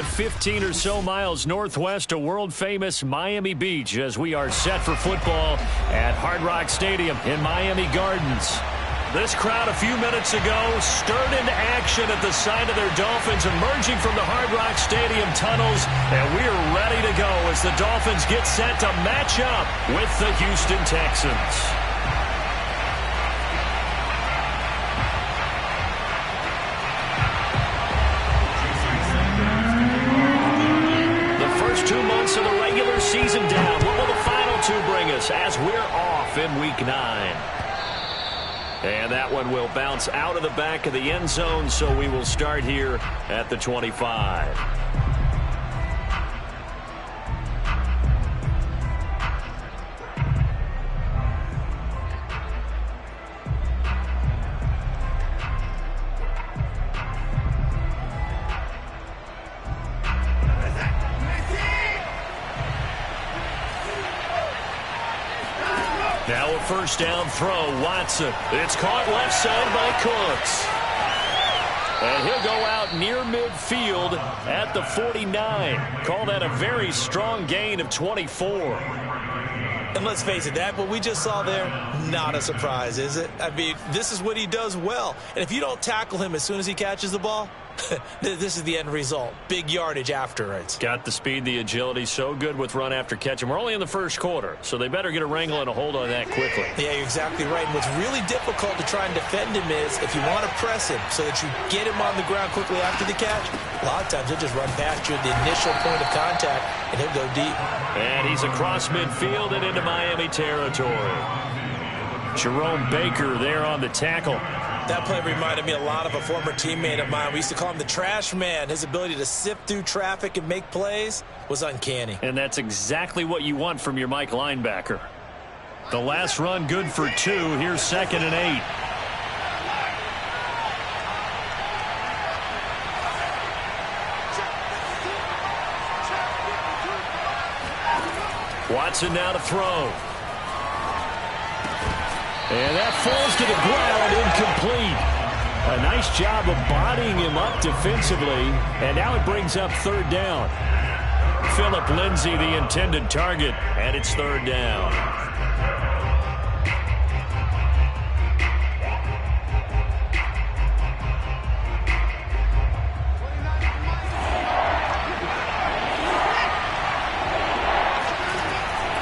about 15 or so miles northwest of world-famous Miami Beach as we are set for football at Hard Rock Stadium in Miami Gardens. This crowd a few minutes ago stirred into action at the sight of their Dolphins emerging from the Hard Rock Stadium tunnels, and we're ready to go as the Dolphins get set to match up with the Houston Texans. The first 2 months of the regular season down. What will the final two bring us as we're off in Week 9? And that one will bounce out of the back of the end zone, so we will start here at the 25. Now a first down throw, Watson. It's caught left side by Cooks. And he'll go out near midfield at the 49. Call that a very strong gain of 24. And let's face it, that what we just saw there, not a surprise, is it? I mean, this is what he does well. And if you don't tackle him as soon as he catches the ball, this is the end result. Big yardage afterwards. Got the speed, the agility, so good with run after catch. And we're only in the first quarter, so they better get a wrangle and a hold on that quickly. Yeah, you're exactly right. And what's really difficult to try and defend him is if you want to press him so that you get him on the ground quickly after the catch, a lot of times he'll just run past you at the initial point of contact, and he'll go deep. And he's across midfield and into Miami territory. Jerome Baker there on the tackle. That play reminded me a lot of a former teammate of mine. We used to call him the trash man. His ability to sift through traffic and make plays was uncanny. And that's exactly what you want from your Mike linebacker. The last run good for 2. Here's 2nd and 8. Watson now to throw. And that falls to the ground, incomplete. A nice job of bodying him up defensively, and now it brings up 3rd down. Phillip Lindsay, the intended target, and it's 3rd down.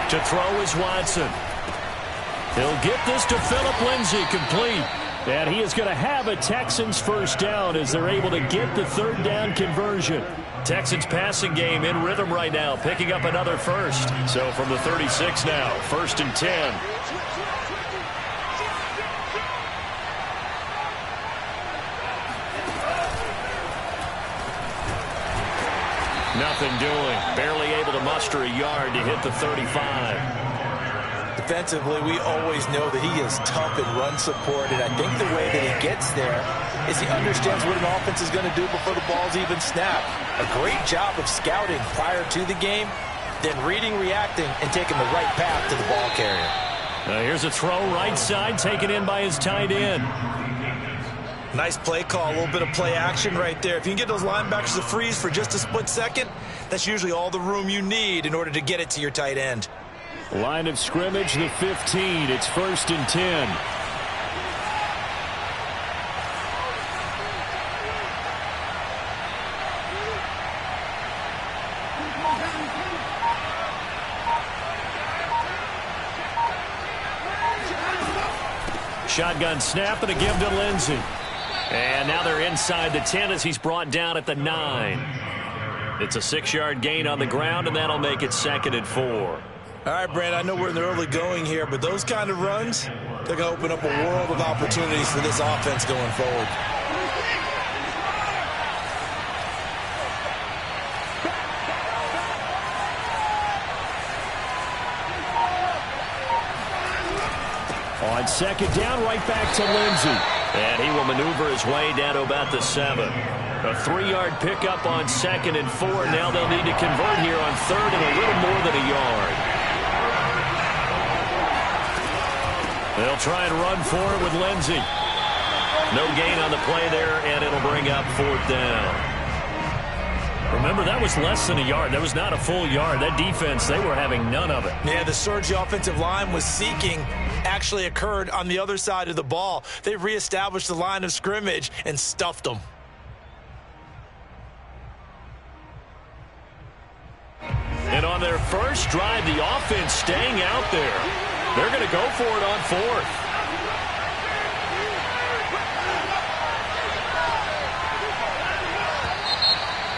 To throw is Watson. He'll get this to Phillip Lindsay, complete. And he is going to have a Texans first down as they're able to get the 3rd down conversion. Texans passing game in rhythm right now, picking up another first. So from the 36 now, 1st and 10. Nothing doing. Barely able to muster a yard to hit the 35. Defensively, we always know that he is tough in run support, and I think the way that he gets there is he understands what an offense is going to do before the ball's even snapped. A great job of scouting prior to the game, then reading, reacting, and taking the right path to the ball carrier. Here's a throw right side, taken in by his tight end. Nice play call, a little bit of play action right there. If you can get those linebackers to freeze for just a split second, that's usually all the room you need in order to get it to your tight end. Line of scrimmage, the 15. It's 1st and 10. Shotgun snap and a give to Lindsay. And now they're inside the 10 as he's brought down at the 9. It's a 6-yard gain on the ground, and that'll make it 2nd and 4. All right, Brad, I know we're in the early going here, but those kind of runs, they're going to open up a world of opportunities for this offense going forward. On 2nd down, right back to Lindsay. And he will maneuver his way down to about the 7. A 3-yard pickup on 2nd and 4. Now they'll need to convert here on 3rd and a little more than a yard. They'll try and run for it with Lindsay. No gain on the play there, and it'll bring up 4th down. Remember, that was less than a yard. That was not a full yard. That defense, they were having none of it. Yeah, the surge the offensive line was seeking actually occurred on the other side of the ball. They reestablished the line of scrimmage and stuffed them. And on their first drive, the offense staying out there. They're going to go for it on fourth.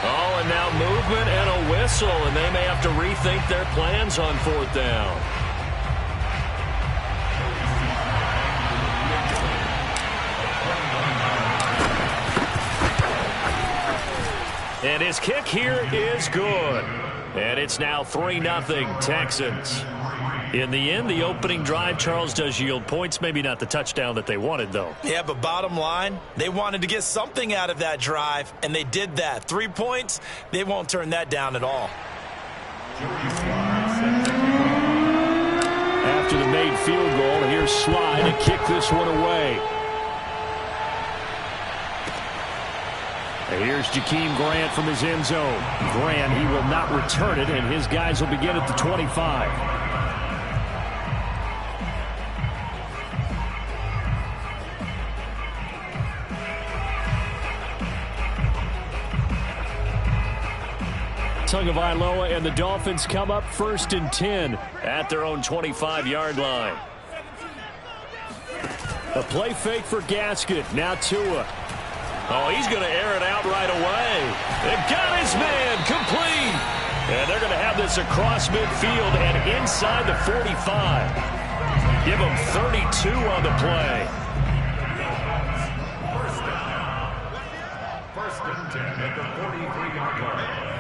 Oh, and now movement and a whistle, and they may have to rethink their plans on fourth down. And his kick here is good. And it's now 3-0 Texans. In the end, the opening drive, Charles, does yield points. Maybe not the touchdown that they wanted, though. Yeah, but bottom line, they wanted to get something out of that drive, and they did that. 3 points, they won't turn that down at all. After the made field goal, here's Sly to kick this one away. Here's Jakeem Grant from his end zone. Grant, he will not return it, and his guys will begin at the 25. Tagovailoa and the Dolphins come up 1st and 10 at their own 25-yard line. A play fake for Gaskin. Now Tua. Oh, he's going to air it out right away. They've got his man complete. And they're going to have this across midfield and inside the 45. Give them 32 on the play. First and 10 at the 43-yard line.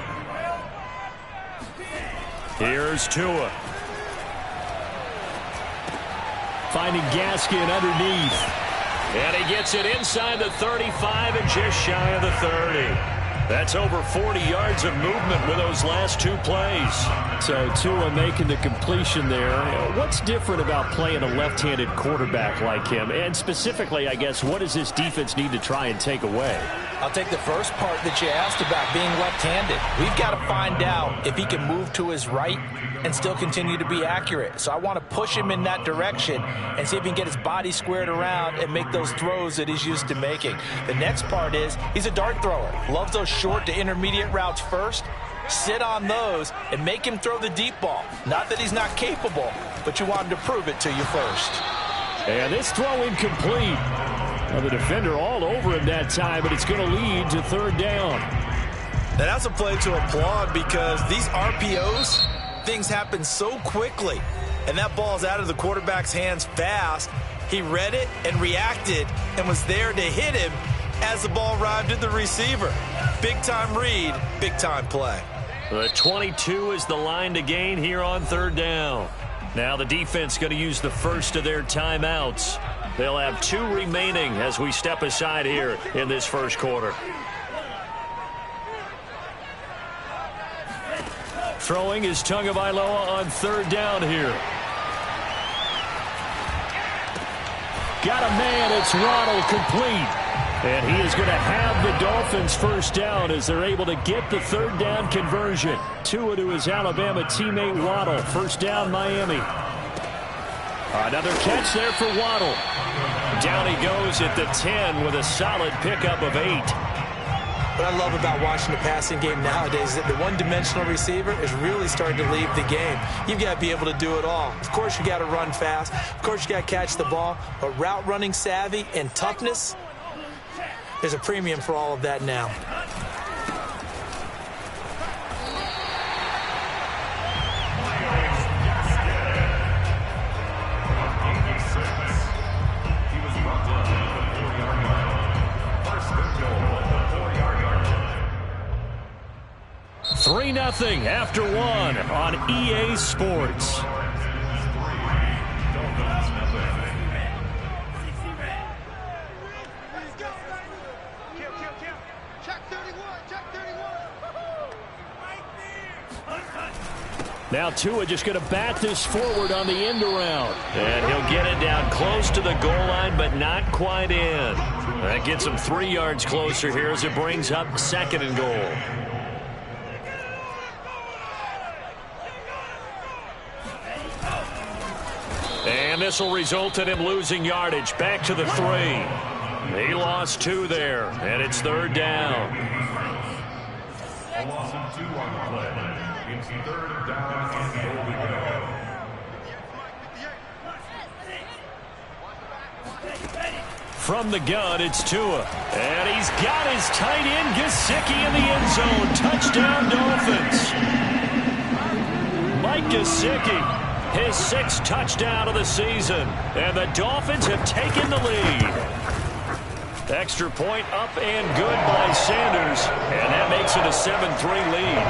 Here's Tua. Finding Gaskin underneath. And he gets it inside the 35 and just shy of the 30. That's over 40 yards of movement with those last 2 plays. So Tua making the completion there. What's different about playing a left-handed quarterback like him? And specifically, I guess, what does this defense need to try and take away? I'll take the first part that you asked about being left-handed. We've got to find out if he can move to his right and still continue to be accurate. So I want to push him in that direction and see if he can get his body squared around and make those throws that he's used to making. The next part is he's a dart thrower. Loves those short to intermediate routes first. Sit on those and make him throw the deep ball. Not that he's not capable, but you want him to prove it to you first. And this throw incomplete. Well, the defender all over him that time, but it's going to lead to 3rd down. And that's a play to applaud because these RPOs, things happen so quickly. And that ball's out of the quarterback's hands fast. He read it and reacted and was there to hit him as the ball arrived at the receiver. Big-time read, big-time play. The 22 is the line to gain here on 3rd down. Now the defense going to use the first of their timeouts. They'll have 2 remaining as we step aside here in this first quarter. Throwing is Tagovailoa on 3rd down here. Got a man, it's Waddle complete. And he is going to have the Dolphins first down as they're able to get the 3rd down conversion. Tua to his Alabama teammate Waddle. First down, Miami. Another catch there for Waddle. Down he goes at the 10 with a solid pickup of 8. What I love about watching the passing game nowadays is that the one-dimensional receiver is really starting to leave the game. You've got to be able to do it all. Of course, you got to run fast. Of course, you got to catch the ball. But route running savvy and toughness, there's a premium for all of that now. Nothing after 1 on EA Sports. Now Tua just going to bat this forward on the end around. And he'll get it down close to the goal line, but not quite in. That gets him 3 yards closer here as it brings up 2nd and goal. And this will result in him losing yardage. Back to the 3. He lost 2 there, and it's 3rd down. A loss of 2 on the play. It's 3rd down and goal to go. From the gun, it's Tua. And he's got his tight end, Gesicki, in the end zone. Touchdown, Dolphins. Mike Gesicki, his 6th touchdown of the season. And the Dolphins have taken the lead. Extra point up and good by Sanders. And that makes it a 7-3 lead.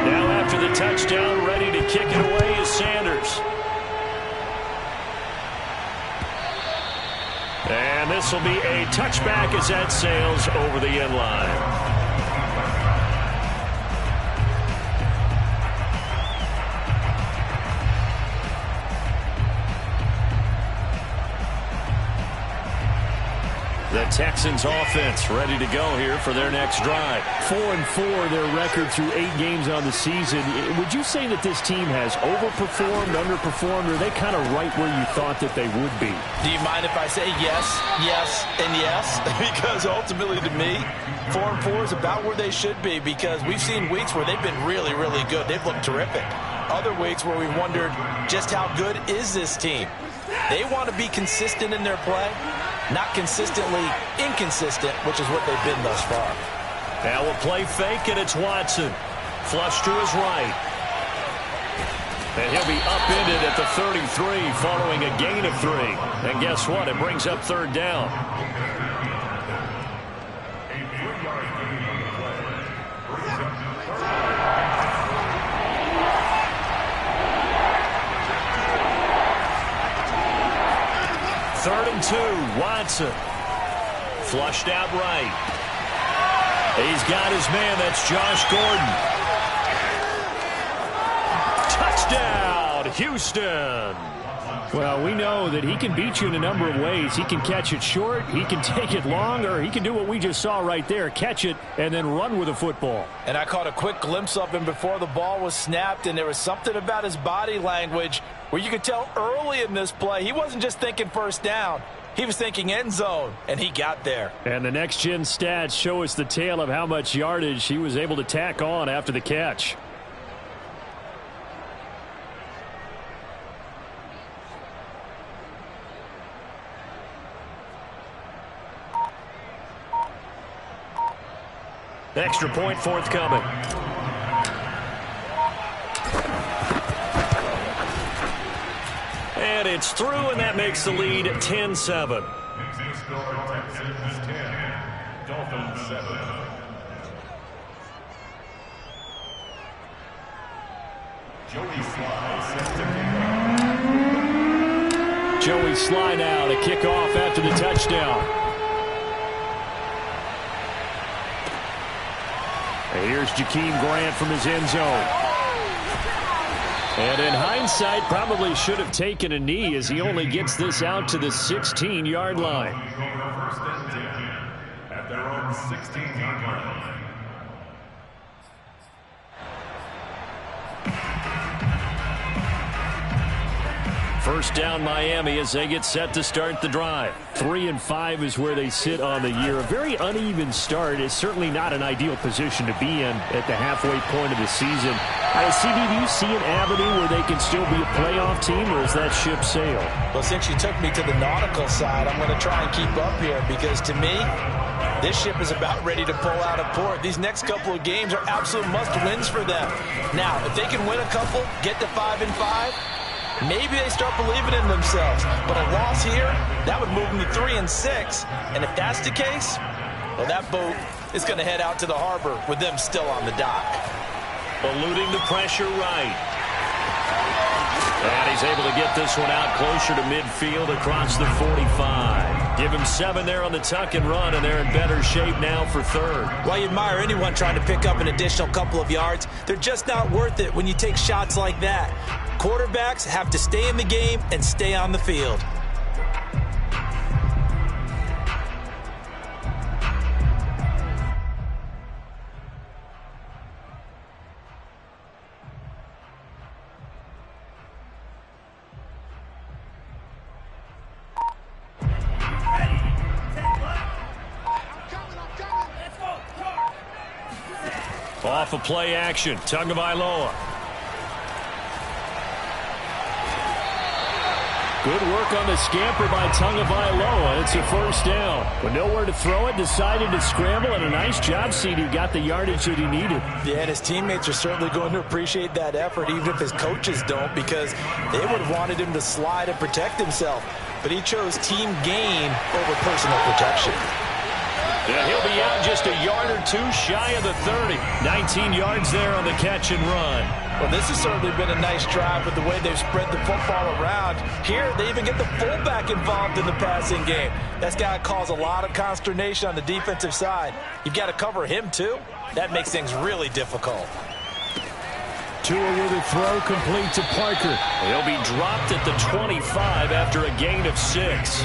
Now after the touchdown, ready to kick it away is Sanders. And this will be a touchback as that sails over the end line. The Texans offense ready to go here for their next drive. 4-4 their record through 8 games on the season. Would you say that this team has overperformed, underperformed, or are they kind of right where you thought that they would be? Do you mind if I say yes, yes, and yes? Because ultimately to me, 4-4 is about where they should be, because we've seen weeks where they've been really, really good. They've looked terrific. Other weeks where we wondered just how good is this team. They want to be consistent in their play, not consistently inconsistent, which is what they've been thus far. Now we'll play fake, and it's Watson. Flush to his right. And he'll be upended at the 33 following a gain of 3. And guess what? It brings up 3rd down. Third and 2, Watson. Flushed out right. He's got his man, that's Josh Gordon. Touchdown, Houston. Well, we know that he can beat you in a number of ways. He can catch it short, he can take it long, or he can do what we just saw right there, catch it and then run with the football. And I caught a quick glimpse of him before the ball was snapped, and there was something about his body language where you could tell early in this play he wasn't just thinking first down. He was thinking end zone, and he got there. And the next-gen stats show us the tale of how much yardage he was able to tack on after the catch. Extra point forthcoming. And it's through, and that makes the lead 10-7. Texans 10, Dolphins 7. Joey Sly set to kick off. Joey Sly now to kick off after the touchdown. And here's Jakeem Grant from his end zone. And in hindsight, probably should have taken a knee as he only gets this out to the 16-yard line. First and 10 at their own 16-yard line. First down Miami as they get set to start the drive. 3-5 is where they sit on the year. A very uneven start. It's certainly not an ideal position to be in at the halfway point of the season. CD, do you see an avenue where they can still be a playoff team, or is that ship sailed? Well, since you took me to the nautical side, I'm going to try and keep up here, because to me, this ship is about ready to pull out of port. These next couple of games are absolute must-wins for them. Now, if they can win a couple, get to 5-5, maybe they start believing in themselves. But a loss here, that would move them to 3-6. And if that's the case, well, that boat is going to head out to the harbor with them still on the dock. Eluding the pressure right. And he's able to get this one out closer to midfield across the 45. Give him 7 there on the tuck and run, and they're in better shape now for third. Well, you admire anyone trying to pick up an additional couple of yards. They're just not worth it when you take shots like that. Quarterbacks have to stay in the game and stay on the field. Off of play action, Tagovailoa. Good work on the scamper by Tagovailoa. It's a first down. But nowhere to throw it, decided to scramble, and a nice job, CD. Got the yardage that he needed. Yeah, and his teammates are certainly going to appreciate that effort, even if his coaches don't, because they would have wanted him to slide and protect himself. But he chose team gain over personal protection. Yeah, he'll be out just a yard or two shy of the 30. 19 yards there on the catch and run. Well, this has certainly been a nice drive with the way they've spread the football around. Here, they even get the fullback involved in the passing game. That's got to cause a lot of consternation on the defensive side. You've got to cover him, too. That makes things really difficult. Tua with a throw complete to Parker. He'll be dropped at the 25 after a gain of 6. It's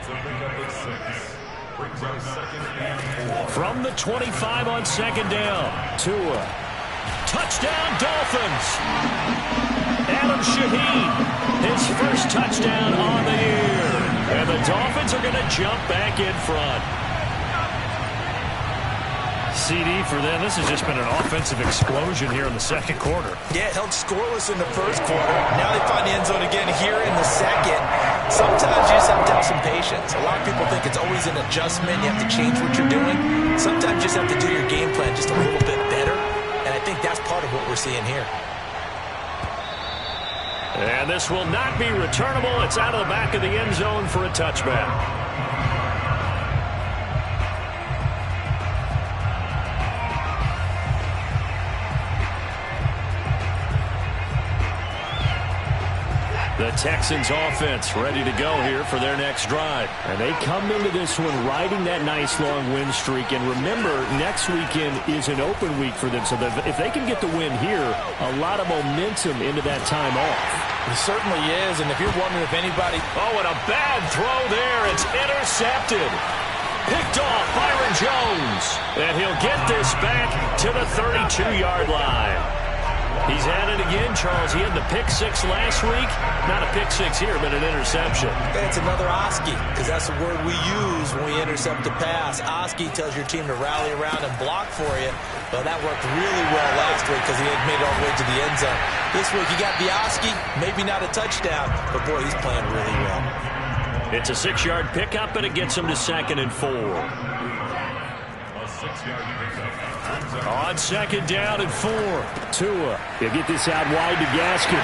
a pickup of 6. Brings up 2nd and 4. From the 25 on 2nd down. Tua. Touchdown, Dolphins. Adam Shaheen, his first touchdown on the year. And the Dolphins are going to jump back in front. CD for them. This has just been an offensive explosion here in the second quarter. Yeah, it held scoreless in the first quarter. Now they find the end zone again here in the second. Sometimes you just have to have some patience. A lot of people think it's always an adjustment. You have to change what you're doing. Sometimes you just have to do your game plan just a little bit better. And I think that's part of what we're seeing here. And this will not be returnable. It's out of the back of the end zone for a touchback. The Texans offense ready to go here for their next drive. And they come into this one riding that nice long win streak. And remember, next weekend is an open week for them. So if they can get the win here, a lot of momentum into that time off. It certainly is. And if you're wondering if anybody... Oh, and a bad throw there. It's intercepted. Picked off Byron Jones. And he'll get this back to the 32-yard line. He's at it again, Charles. He had the pick 6 last week. Not a pick 6 here, but an interception. It's another Oski, because that's the word we use when we intercept a pass. Oski tells your team to rally around and block for you. Well, that worked really well last week because he had made it all the way to the end zone. This week, you got the Oski, maybe not a touchdown, but boy, he's playing really well. It's a 6-yard pickup, and it gets him to 2nd and 4. A 6-yard pickup. On 2nd down and 4. Tua, he'll get this out wide to Gaskin.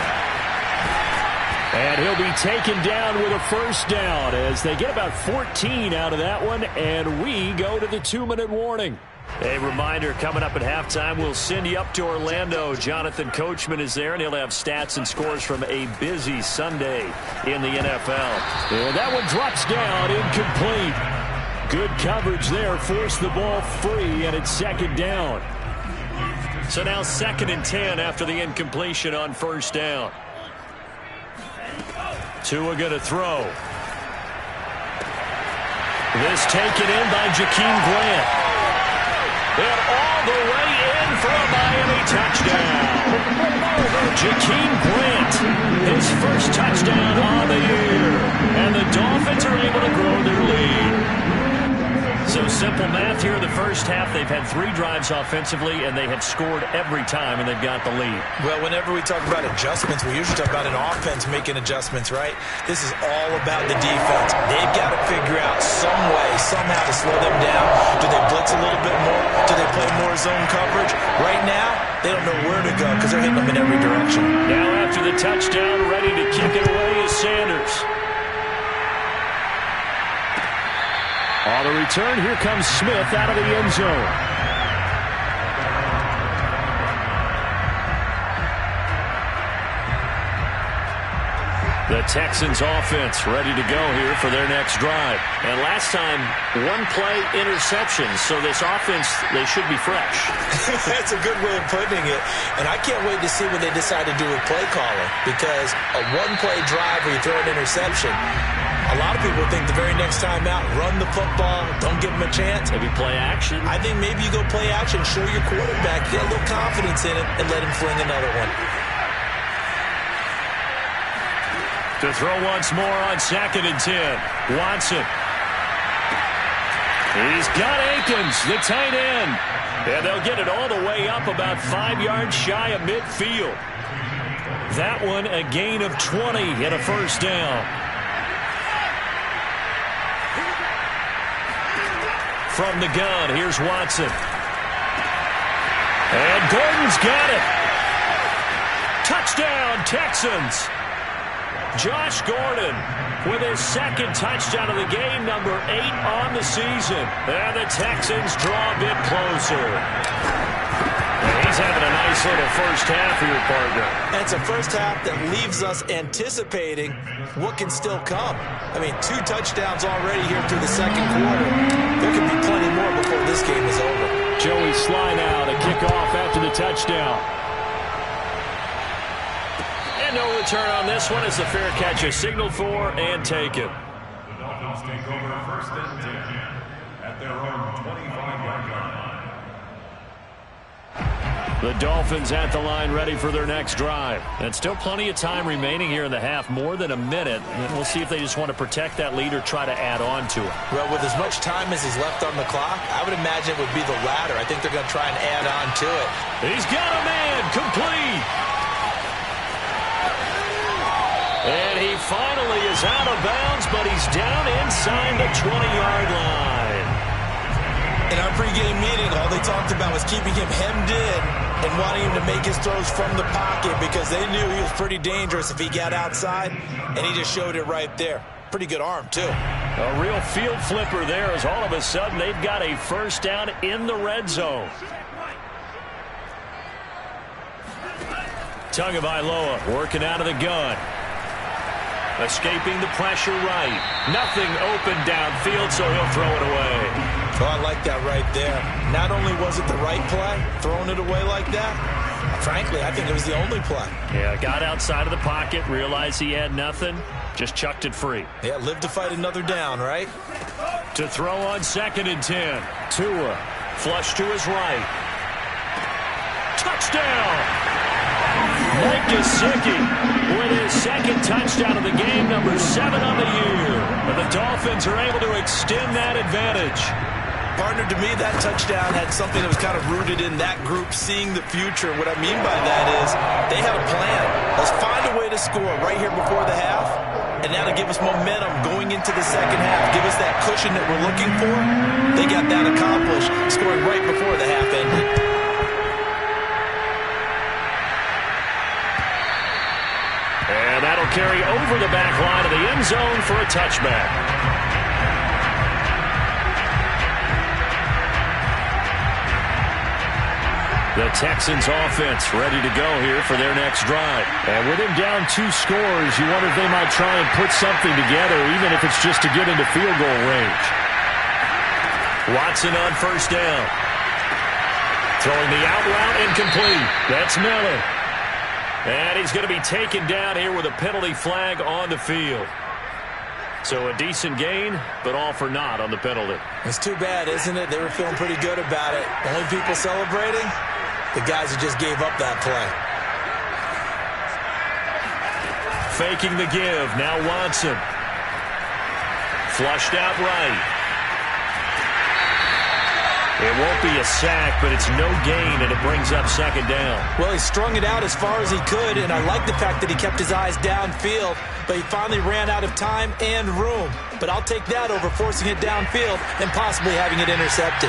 And he'll be taken down with a first down as they get about 14 out of that one, and we go to the 2-minute warning. A reminder, coming up at halftime, we'll send you up to Orlando. Jonathan Coachman is there, and he'll have stats and scores from a busy Sunday in the NFL. And that one drops down, incomplete. Good coverage there, forced the ball free, and it's 2nd down. So now 2nd and 10 after the incompletion on first down. Tua going to throw. This taken in by Jakeem Grant. And all the way in for a Miami touchdown. Jakeem Grant, his first touchdown on the year. And the Dolphins are able to grow their lead. So simple math here in the first half. They've had 3 drives offensively, and they have scored every time, and they've got the lead. Well, whenever we talk about adjustments, we usually talk about an offense making adjustments, right? This is all about the defense. They've got to figure out some way, somehow to slow them down. Do they blitz a little bit more? Do they play more zone coverage? Right now, they don't know where to go because they're hitting them in every direction. Now after the touchdown, ready to kick it away is Sanders. On the return, here comes Smith out of the end zone. The Texans offense ready to go here for their next drive. And last time, 1-play interception. So this offense, they should be fresh. That's a good way of putting it. And I can't wait to see what they decide to do with play calling. Because a 1-play drive where you throw an interception, a lot of people think the very next time out, run the football, don't give them a chance. Maybe play action. I think maybe you go play action, show your quarterback, get a little confidence in it, and let him fling another one. To throw once more on 2nd and 10. Watson. He's got Akins, the tight end. And they'll get it all the way up about 5 yards shy of midfield. That one a gain of 20 and a first down. From the gun, here's Watson. And Gordon's got it. Touchdown, Texans. Josh Gordon with his second touchdown of the game, number 8 on the season. And the Texans draw a bit closer. And he's having a nice little first half here, partner. And it's a first half that leaves us anticipating what can still come. I mean, 2 touchdowns already here through the second quarter. There could be plenty more before this game is over. Joey Sly now to kick off after the touchdown. And no return on this one as the fair catch is signaled for and taken. The Dolphins take over first and 10 at their own 25-yard line. The Dolphins at the line ready for their next drive. And still plenty of time remaining here in the half, more than a minute. And we'll see if they just want to protect that lead or try to add on to it. Well, with as much time as is left on the clock, I would imagine it would be the latter. I think they're going to try and add on to it. He's got a man, complete. And he finally is out of bounds, but he's down inside the 20-yard line. In our pregame meeting, all they talked about was keeping him hemmed in and wanting him to make his throws from the pocket because they knew he was pretty dangerous if he got outside, and he just showed it right there. Pretty good arm, too. A real field flipper there as all of a sudden they've got a first down in the red zone. Tagovailoa working out of the gun. Escaping the pressure right. Nothing open downfield, so he'll throw it away. Oh, I like that right there. Not only was it the right play, throwing it away like that, frankly, I think it was the only play. Yeah, got outside of the pocket, realized he had nothing, just chucked it free. Yeah, live to fight another down, right? To throw on 2nd and 10. Tua, flush to his right. Touchdown! Mike Gesicki with his second touchdown of the game, number 7 on the year. And the Dolphins are able to extend that advantage. Partner, to me, that touchdown had something that was kind of rooted in that group seeing the future. What I mean by that is they had a plan. Let's find a way to score right here before the half, and that'll give us momentum going into the second half. Give us that cushion that we're looking for. They got that accomplished, scoring right before the half ended. And that'll carry over the back line of the end zone for a touchback. The Texans offense ready to go here for their next drive. And with him down 2 scores, you wonder if they might try and put something together, even if it's just to get into field goal range. Watson on first down. Throwing the out route incomplete. That's Miller. And he's going to be taken down here with a penalty flag on the field. So a decent gain, but all for naught on the penalty. It's too bad, isn't it? They were feeling pretty good about it. Only people celebrating, the guys who just gave up that play. Faking the give. Now Watson. Flushed out right. It won't be a sack, but it's no gain, and it brings up 2nd down. Well, he strung it out as far as he could, and I like the fact that he kept his eyes downfield, but he finally ran out of time and room. But I'll take that over forcing it downfield and possibly having it intercepted.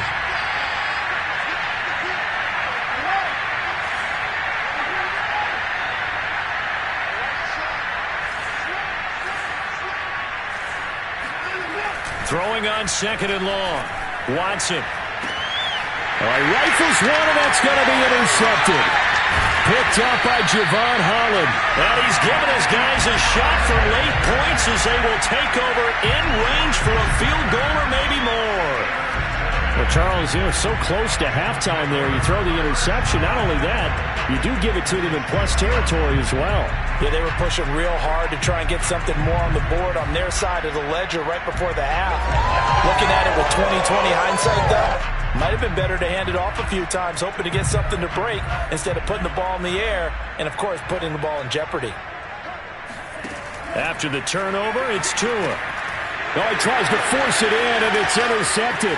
Throwing on 2nd and long. Watson. Rifles one, and that's going to be intercepted. Picked up by Javon Holland. And he's given his guys a shot for late points as they will take over in range for a field goal or maybe more. Well, Charles, so close to halftime there. You throw the interception. Not only that, you do give it to them in plus territory as well. Yeah, they were pushing real hard to try and get something more on the board on their side of the ledger right before the half. Looking at it with 20/20 hindsight, though, might have been better to hand it off a few times, hoping to get something to break instead of putting the ball in the air and, of course, putting the ball in jeopardy. After the turnover, it's Tua. Oh, he tries to force it in, and it's intercepted.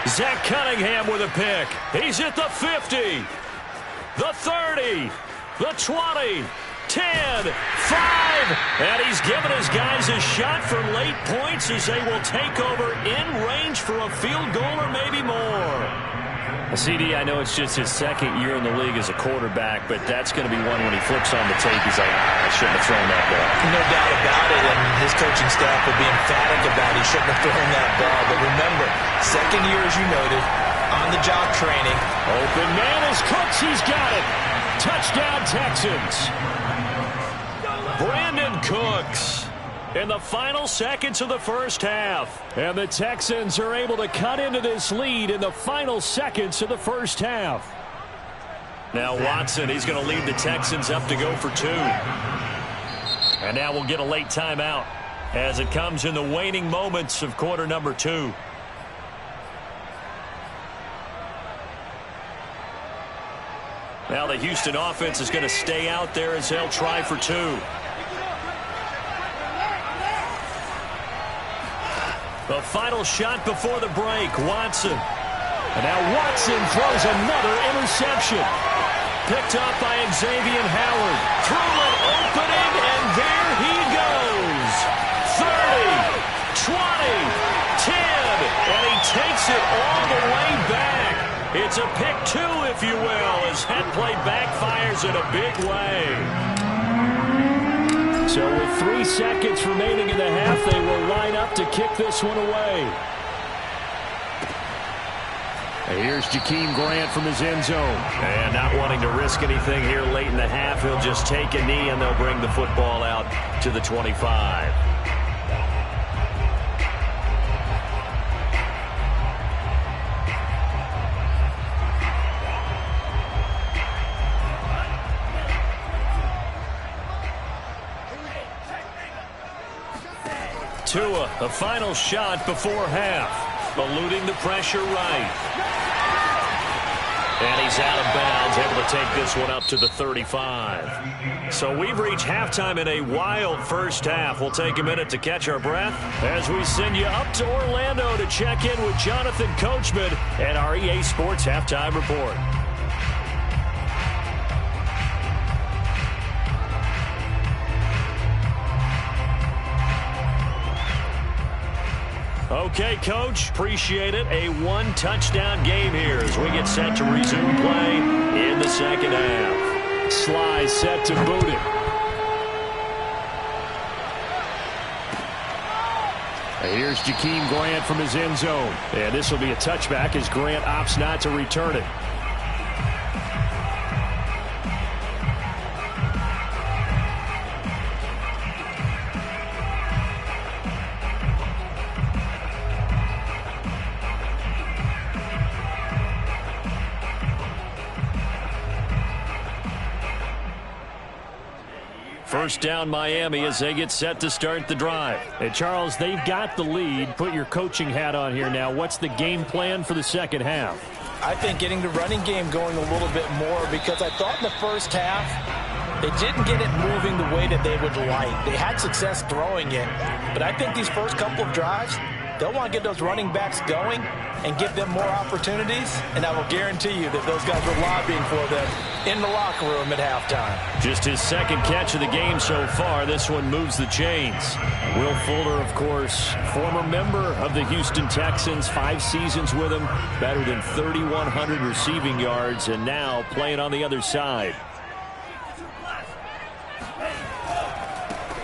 Zach Cunningham with a pick. He's at the 50, the 30, the 20, 10, 5, and he's given his guys a shot for late points as they will take over in range for a field goal or maybe more. CD, I know it's just his second year in the league as a quarterback, but that's going to be one when he flips on the tape. He's like, I shouldn't have thrown that ball. No doubt about it, and his coaching staff will be emphatic about he shouldn't have thrown that ball. But remember, second year, as you noted, on-the-job training. Open man is Cooks. He's got it. Touchdown, Texans. Brandon Cooks in the final seconds of the first half. And the Texans are able to cut into this lead in the final seconds of the first half. Now Watson, he's going to lead the Texans up to go for 2. And now we'll get a late timeout as it comes in the waning moments of quarter number 2. Now the Houston offense is going to stay out there as they'll try for 2. The final shot before the break, Watson. And now Watson throws another interception. Picked up by Xavier Howard. Through an opening, and there he goes. 30, 20, 10, and he takes it all the way back. It's a pick 2, if you will, as head play backfires in a big way. So with 3 seconds remaining in the half, they will line up to kick this one away. And here's Jakeem Grant from his end zone. And not wanting to risk anything here late in the half, he'll just take a knee and they'll bring the football out to the 25. Tua, a final shot before half, eluding the pressure right. And he's out of bounds, able to take this one up to the 35. So we've reached halftime in a wild first half. We'll take a minute to catch our breath as we send you up to Orlando to check in with Jonathan Coachman and our EA Sports Halftime Report. Okay, Coach, appreciate it. A 1-touchdown game here as we get set to resume play in the second half. Sly set to boot it. Here's Jakeem Grant from his end zone. And this will be a touchback as Grant opts not to return it. First down Miami as they get set to start the drive. And Charles, they've got the lead. Put your coaching hat on here now. What's the game plan for the second half? I think getting the running game going a little bit more, because I thought in the first half they didn't get it moving the way that they would like. They had success throwing it, but I think these first couple of drives, they'll want to get those running backs going and give them more opportunities, and I will guarantee you that those guys were lobbying for them in the locker room at halftime. Just his second catch of the game so far. This one moves the chains. Will Fuller, of course, former member of the Houston Texans, 5 seasons with them, better than 3,100 receiving yards, and now playing on the other side.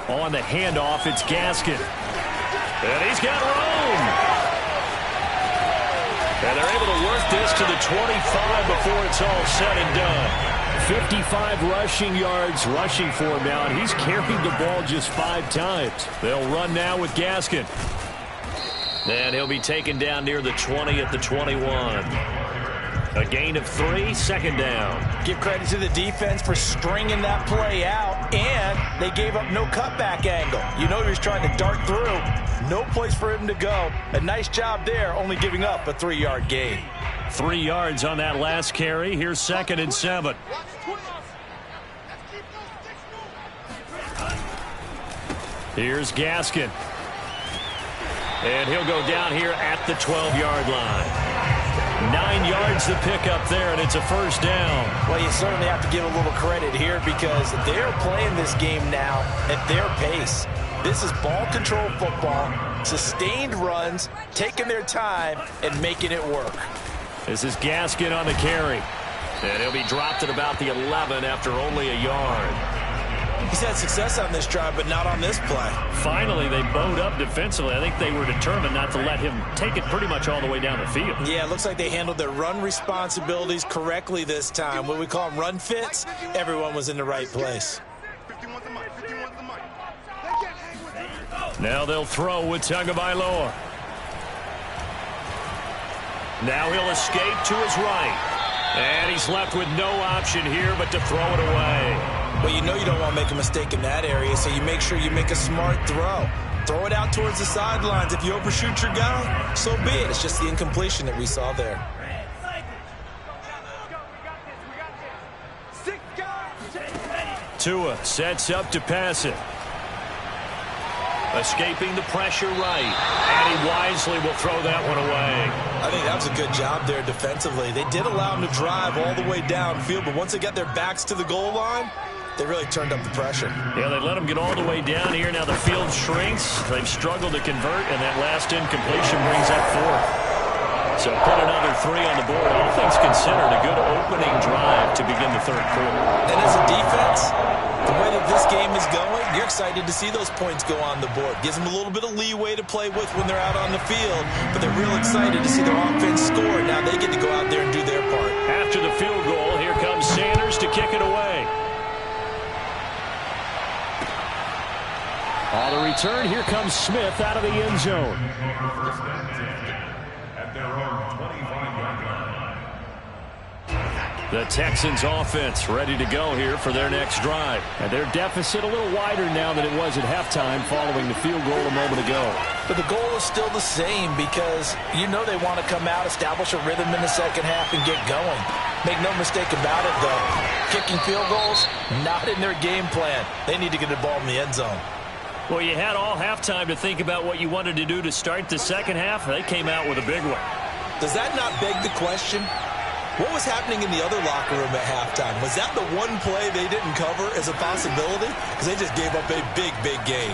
On the handoff, it's Gaskin. And he's got room. And they're able to work this to the 25 before it's all said and done. 55 rushing yards rushing for him now, and he's carried the ball just 5 times. They'll run now with Gaskin. And he'll be taken down near the 20 at the 21. A gain of 3, second down. Give credit to the defense for stringing that play out, and they gave up no cutback angle. You know he was trying to dart through. No place for him to go. A nice job there, only giving up a 3-yard gain. 3 yards on that last carry. Here's 2nd and 7. Here's Gaskin. And he'll go down here at the 12-yard line. 9 yards to pick up there, and it's a first down. Well, you certainly have to give a little credit here because they're playing this game now at their pace. This is ball control football, sustained runs, taking their time, and making it work. This is Gaskin on the carry. And he'll be dropped at about the 11 after only a yard. He's had success on this drive, but not on this play. Finally, they bowed up defensively. I think they were determined not to let him take it pretty much all the way down the field. Yeah, it looks like they handled their run responsibilities correctly this time. What we call them run fits, everyone was in the right place. Now they'll throw with Tagovailoa. Now he'll escape to his right. And he's left with no option here but to throw it away. Well, you know you don't want to make a mistake in that area, so you make sure you make a smart throw. Throw it out towards the sidelines. If you overshoot your guy, so be it. It's just the incompletion that we saw there. Tua sets up to pass it. Escaping the pressure right. And he wisely will throw that one away. I think that was a good job there defensively. They did allow him to drive all the way downfield, but once they got their backs to the goal line, they really turned up the pressure. Yeah, they let him get all the way down here. Now the field shrinks. They've struggled to convert, and that last incompletion brings up 4. So put another 3 on the board. All things considered, a good opening drive to begin the third quarter. And as a defense, the way that this game is going, you're excited to see those points go on the board. Gives them a little bit of leeway to play with when they're out on the field, but they're real excited to see their offense score. Now they get to go out there and do their part. After the field goal, here comes Sanders to kick it away. On the return, here comes Smith out of the end zone. At their own 25-yard line. The Texans offense ready to go here for their next drive. And their deficit a little wider now than it was at halftime following the field goal a moment ago. But the goal is still the same because you know they want to come out, establish a rhythm in the second half, and get going. Make no mistake about it, though. Kicking field goals, not in their game plan. They need to get the ball in the end zone. Well, you had all halftime to think about what you wanted to do to start the second half. They came out with a big one. Does that not beg the question? What was happening in the other locker room at halftime? Was that the one play they didn't cover as a possibility? Because they just gave up a big, big gain.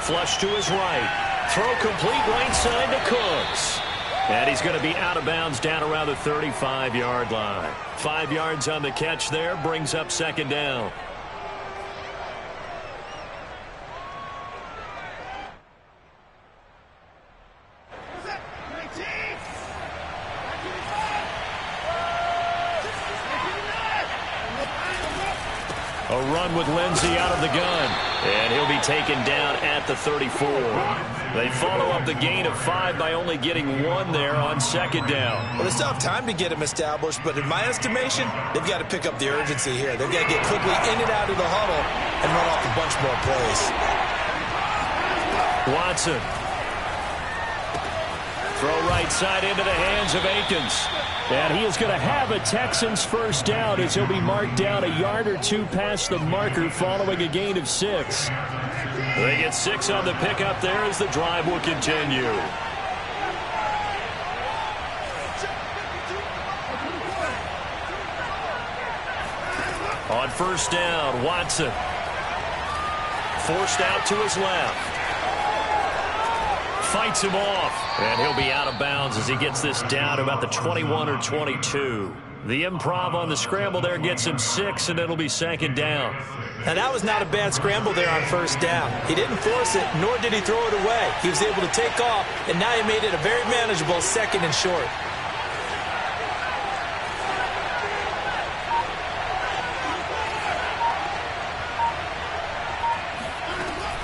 Flush to his right. Throw complete right side to Cooks. And he's going to be out of bounds down around the 35-yard line. 5 yards on the catch there brings up second down. A run with Lindsey out of the gun. And he'll be taken down at the 34. They follow up the gain of 5 by only getting 1 there on second down. Well, they still have time to get him established, but in my estimation, they've got to pick up the urgency here. They've got to get quickly in and out of the huddle and run off a bunch more plays. Watson. Throw right side into the hands of Akins. And he is going to have a Texans first down as he'll be marked down a yard or 2 past the marker following a gain of 6. They get 6 on the pickup there as the drive will continue. On first down, Watson. Forced out to his left. Fights him off, and he'll be out of bounds as he gets this down to about the 21 or 22. The improv on the scramble there gets him 6, and it'll be second down. Now, that was not a bad scramble there on first down. He didn't force it, nor did he throw it away. He was able to take off, and now he made it a very manageable second and short.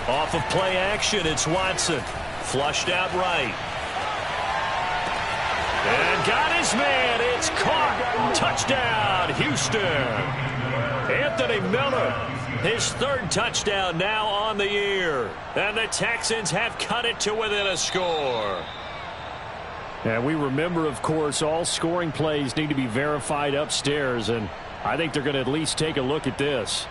Off of play action, it's Watson. Flushed out right. And got his man. It's caught. Touchdown, Houston. Anthony Miller, his 3rd touchdown now on the year. And the Texans have cut it to within a score. And we remember, of course, all scoring plays need to be verified upstairs. And I think they're going to at least take a look at this.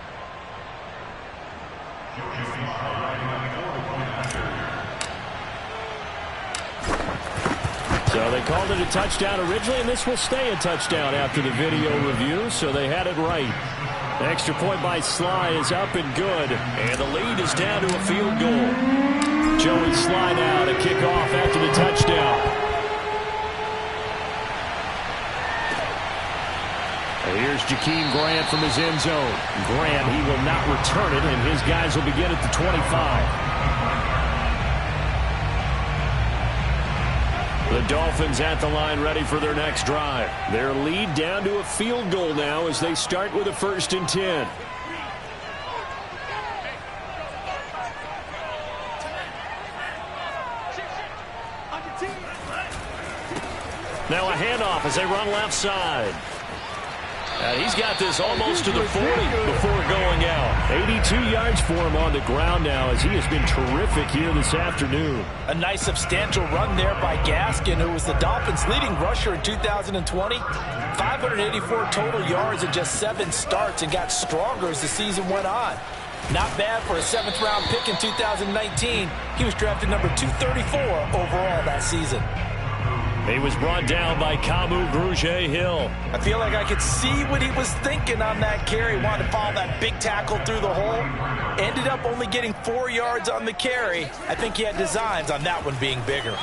So they called it a touchdown originally, and this will stay a touchdown after the video review, so they had it right. The extra point by Sly is up and good, and the lead is down to a field goal. Joey Sly now to kick off after the touchdown. And here's Jakeem Grant from his end zone. Grant, he will not return it, and his guys will begin at the 25. The Dolphins at the line ready for their next drive. Their lead down to a field goal now as they start with a 1st and 10. Now a handoff as they run left side. And he's got this almost to the 40 before going out. 82 yards for him on the ground now as he has been terrific here this afternoon. A nice substantial run there by Gaskin, who was the Dolphins' leading rusher in 2020. 584 total yards in just 7 starts and got stronger as the season went on. Not bad for a 7th-round pick in 2019. He was drafted number 234 overall that season. He was brought down by Kamu Grugier-Hill. I feel like I could see what he was thinking on that carry. Wanted to follow that big tackle through the hole. Ended up only getting 4 yards on the carry. I think he had designs on that one being bigger.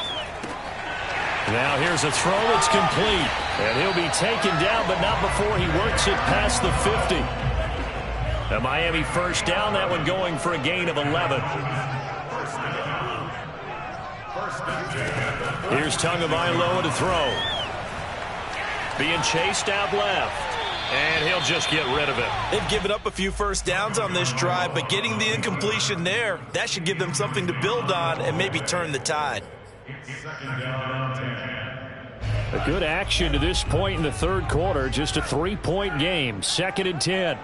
Now here's a throw that's complete. And he'll be taken down, but not before he works it past the 50. A Miami 1st down, that one going for a gain of 11. Here's Tagovailoa to throw. Being chased out left. And he'll just get rid of it. They've given up a few 1st downs on this drive, but getting the incompletion there, that should give them something to build on and maybe turn the tide. A good action to this point in the 3rd quarter. Just a 3-point game. 2nd and 10.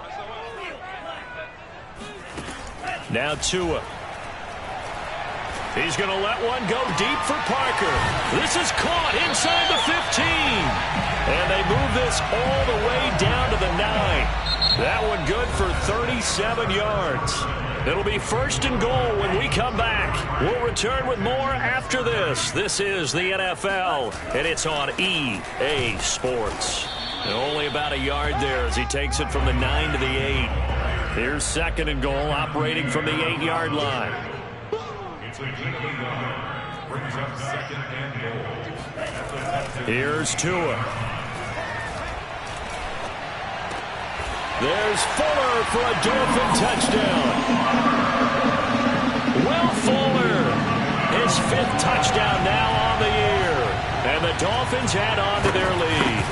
Now Tua. He's going to let one go deep for Parker. This is caught inside the 15. And they move this all the way down to the 9. That one good for 37 yards. It'll be 1st and goal when we come back. We'll return with more after this. This is the NFL, and it's on EA Sports. And only about a yard there as he takes it from the 9 to the 8. Here's 2nd and goal, operating from the 8-yard line. Here's Tua. There's Fuller for a Dolphin touchdown. Will Fuller, his 5th touchdown now on the year. And the Dolphins add on to their lead.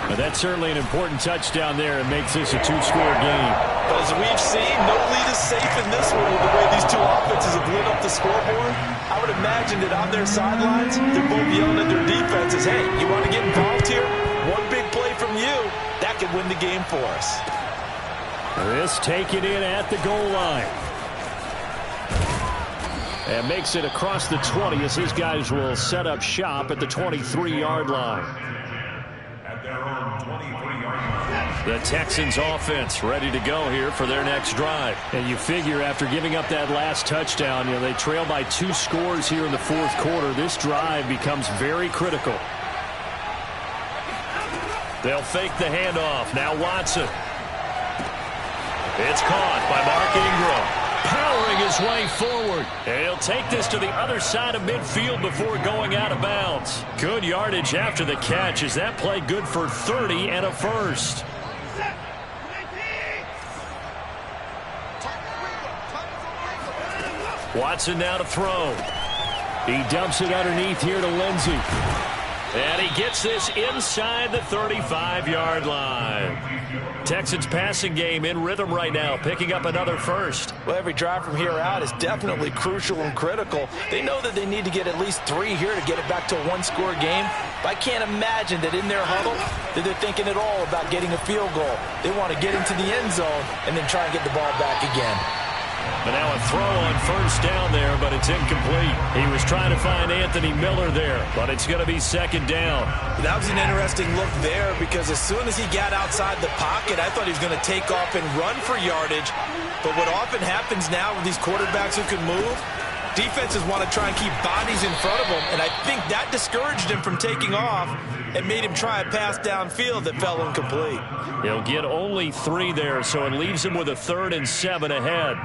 But that's certainly an important touchdown there. It makes this a 2-score game. But as we've seen, no lead is safe in this one with the way these two offenses have lit up the scoreboard. I would imagine that on their sidelines, they're both yelling at their defenses, hey, you want to get involved here? One big play from you, that could win the game for us. This taken in at the goal line. And makes it across the 20 as his guys will set up shop at the 23-yard line. The Texans offense ready to go here for their next drive. And you figure after giving up that last touchdown, they trail by 2 scores here in the 4th quarter. This drive becomes very critical. They'll fake the handoff. Now Watson. It's caught by Mark Ingram. Powering his way forward. And he'll take this to the other side of midfield before going out of bounds. Good yardage after the catch. Is that play good for 30 and a 1st? Watson now to throw. He dumps it underneath here to Lindsey. And he gets this inside the 35-yard line. Texans passing game in rhythm right now, picking up another 1st. Well, every drive from here out is definitely crucial and critical. They know that they need to get at least 3 here to get it back to a 1-score game. But I can't imagine that in their huddle that they're thinking at all about getting a field goal. They want to get into the end zone and then try and get the ball back again. But now a throw on 1st down there, but it's incomplete. He was trying to find Anthony Miller there, but it's going to be 2nd down. That was an interesting look there because as soon as he got outside the pocket, I thought he was going to take off and run for yardage. But what often happens now with these quarterbacks who can move, Defenses want to try and keep bodies in front of him, and I think that discouraged him from taking off and made him try a pass downfield that fell incomplete. He'll get only 3 there, so it leaves him with a 3rd and 7 ahead.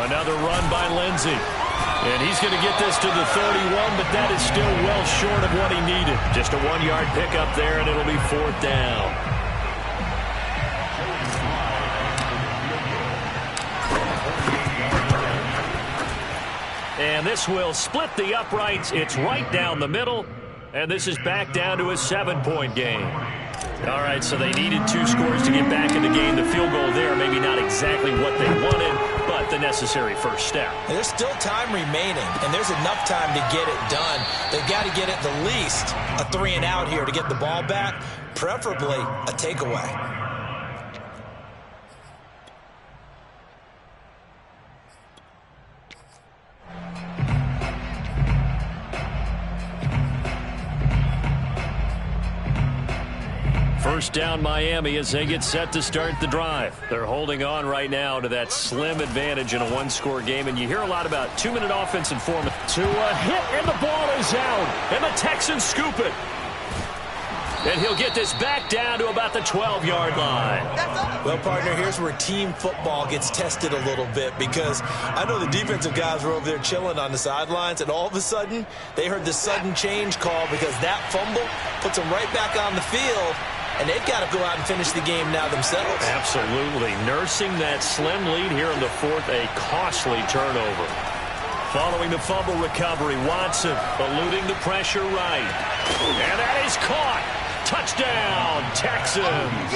Another run by Lindsey. And he's going to get this to the 31, but that is still well short of what he needed. Just a 1-yard pickup there, and it'll be 4th down. And this will split the uprights. It's right down the middle, and this is back down to a 7-point game. All right, so they needed 2 scores to get back in the game. The field goal there, maybe not exactly what they wanted, but the necessary first step. There's still time remaining, and there's enough time to get it done. They've got to get at the least a 3-and-out here to get the ball back, preferably a takeaway. First down Miami as they get set to start the drive. They're holding on right now to that slim advantage in a 1-score game, and you hear a lot about 2-minute offensive form. To a hit, and the ball is out, and the Texans scoop it. And he'll get this back down to about the 12-yard line. Well, partner, here's where team football gets tested a little bit, because I know the defensive guys were over there chilling on the sidelines, and all of a sudden, they heard the sudden change call because that fumble puts them right back on the field. And they've got to go out and finish the game now themselves. Absolutely. Nursing that slim lead here in the 4th, a costly turnover. Following the fumble recovery, Watson eluding the pressure right. And that is caught. Touchdown, Texans.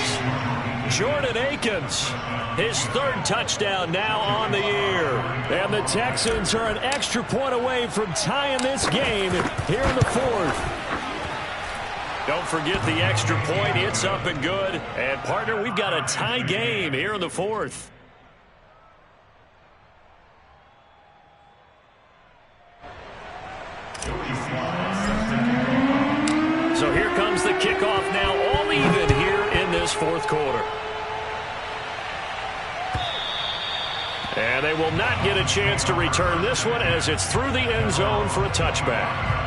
Jordan Akins, his 3rd touchdown now on the year. And the Texans are an extra point away from tying this game here in the 4th. Don't forget the extra point. It's up and good. And, partner, we've got a tie game here in the 4th. So here comes the kickoff now, all even here in this 4th quarter. And they will not get a chance to return this one as it's through the end zone for a touchback.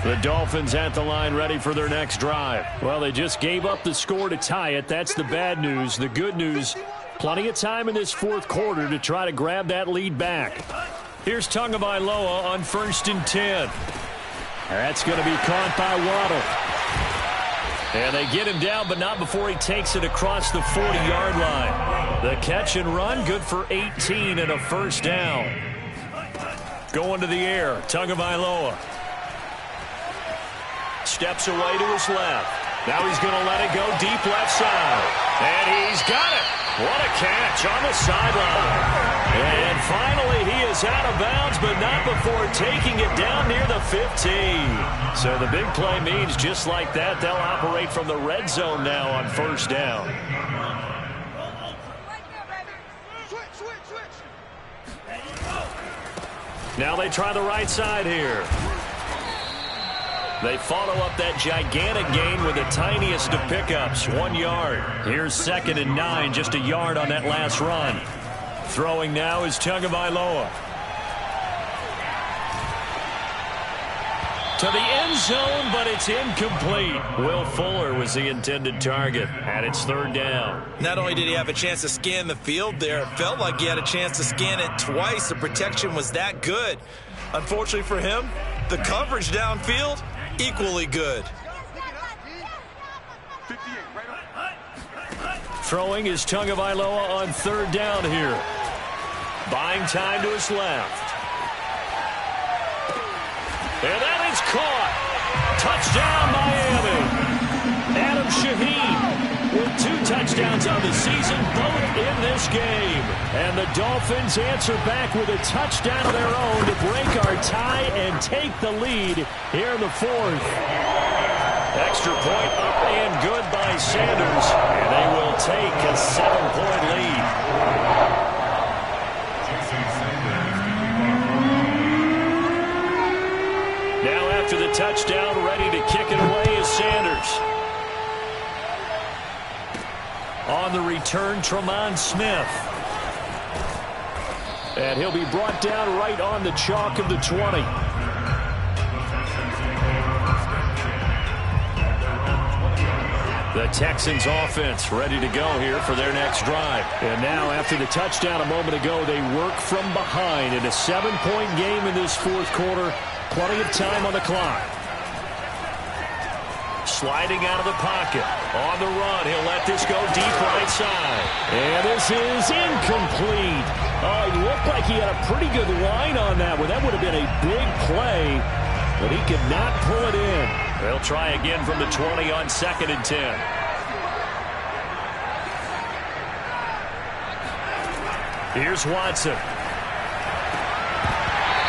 The Dolphins at the line ready for their next drive. Well, they just gave up the score to tie it. That's the bad news. The good news, plenty of time in this 4th quarter to try to grab that lead back. Here's Tagovailoa on 1st and 10. That's going to be caught by Waddle. And they get him down, but not before he takes it across the 40-yard line. The catch and run, good for 18 and a 1st down. Going to the air, Tagovailoa. Steps away to his left. Now he's going to let it go deep left side. And he's got it. What a catch on the sideline. And finally he is out of bounds, but not before taking it down near the 15. So the big play means just like that, they'll operate from the red zone now on 1st down. Now they try the right side here. They follow up that gigantic gain with the tiniest of pickups, 1 yard. Here's 2nd and 9, just a yard on that last run. Throwing now is Tagovailoa. To the end zone, but it's incomplete. Will Fuller was the intended target, and it's 3rd down. Not only did he have a chance to scan the field there, it felt like he had a chance to scan it twice. The protection was that good. Unfortunately for him, the coverage downfield, equally good. Throwing is Tagovailoa on 3rd down here. Buying time to his left. And that is caught. Touchdown, Miami. Adam Shaheen with 2 touchdowns on the season, both in this game. And the Dolphins answer back with a touchdown of their own to break our tie and take the lead here in the 4th. Extra point up and good by Sanders. And they will take a 7-point lead. Now after the touchdown, ready to kick it away is Sanders. On the return, Tremont Smith. And he'll be brought down right on the chalk of the 20. The Texans offense ready to go here for their next drive. And now after the touchdown a moment ago, they work from behind in a 7-point game in this fourth quarter. Plenty of time on the clock. Sliding out of the pocket. On the run, he'll let this go deep right side. And this is incomplete. Oh, he looked like he had a pretty good line on that one. That would have been a big play, but he could not pull it in. They'll try again from the 20 on 2nd and 10. Here's Watson.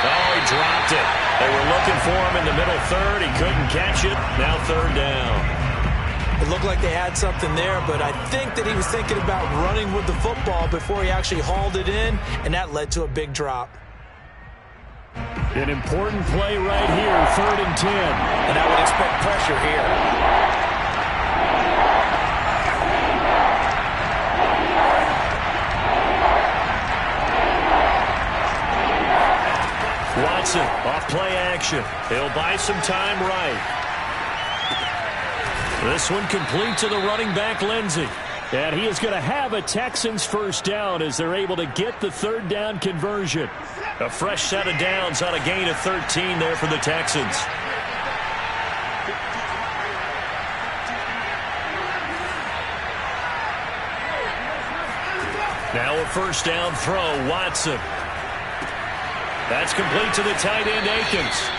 Oh, he dropped it. They were looking for him in the middle third. He couldn't catch it. Now 3rd down. It looked like they had something there, but I think that he was thinking about running with the football before he actually hauled it in, and that led to a big drop. An important play right here, 3rd and 10. And I would expect pressure here. Watson off play action. He'll buy some time right. This one complete to the running back, Lindsey. And he is going to have a Texans first down as they're able to get the 3rd down conversion. A fresh set of downs on a gain of 13 there for the Texans. Now a first down throw, Watson. That's complete to the tight end, Akins.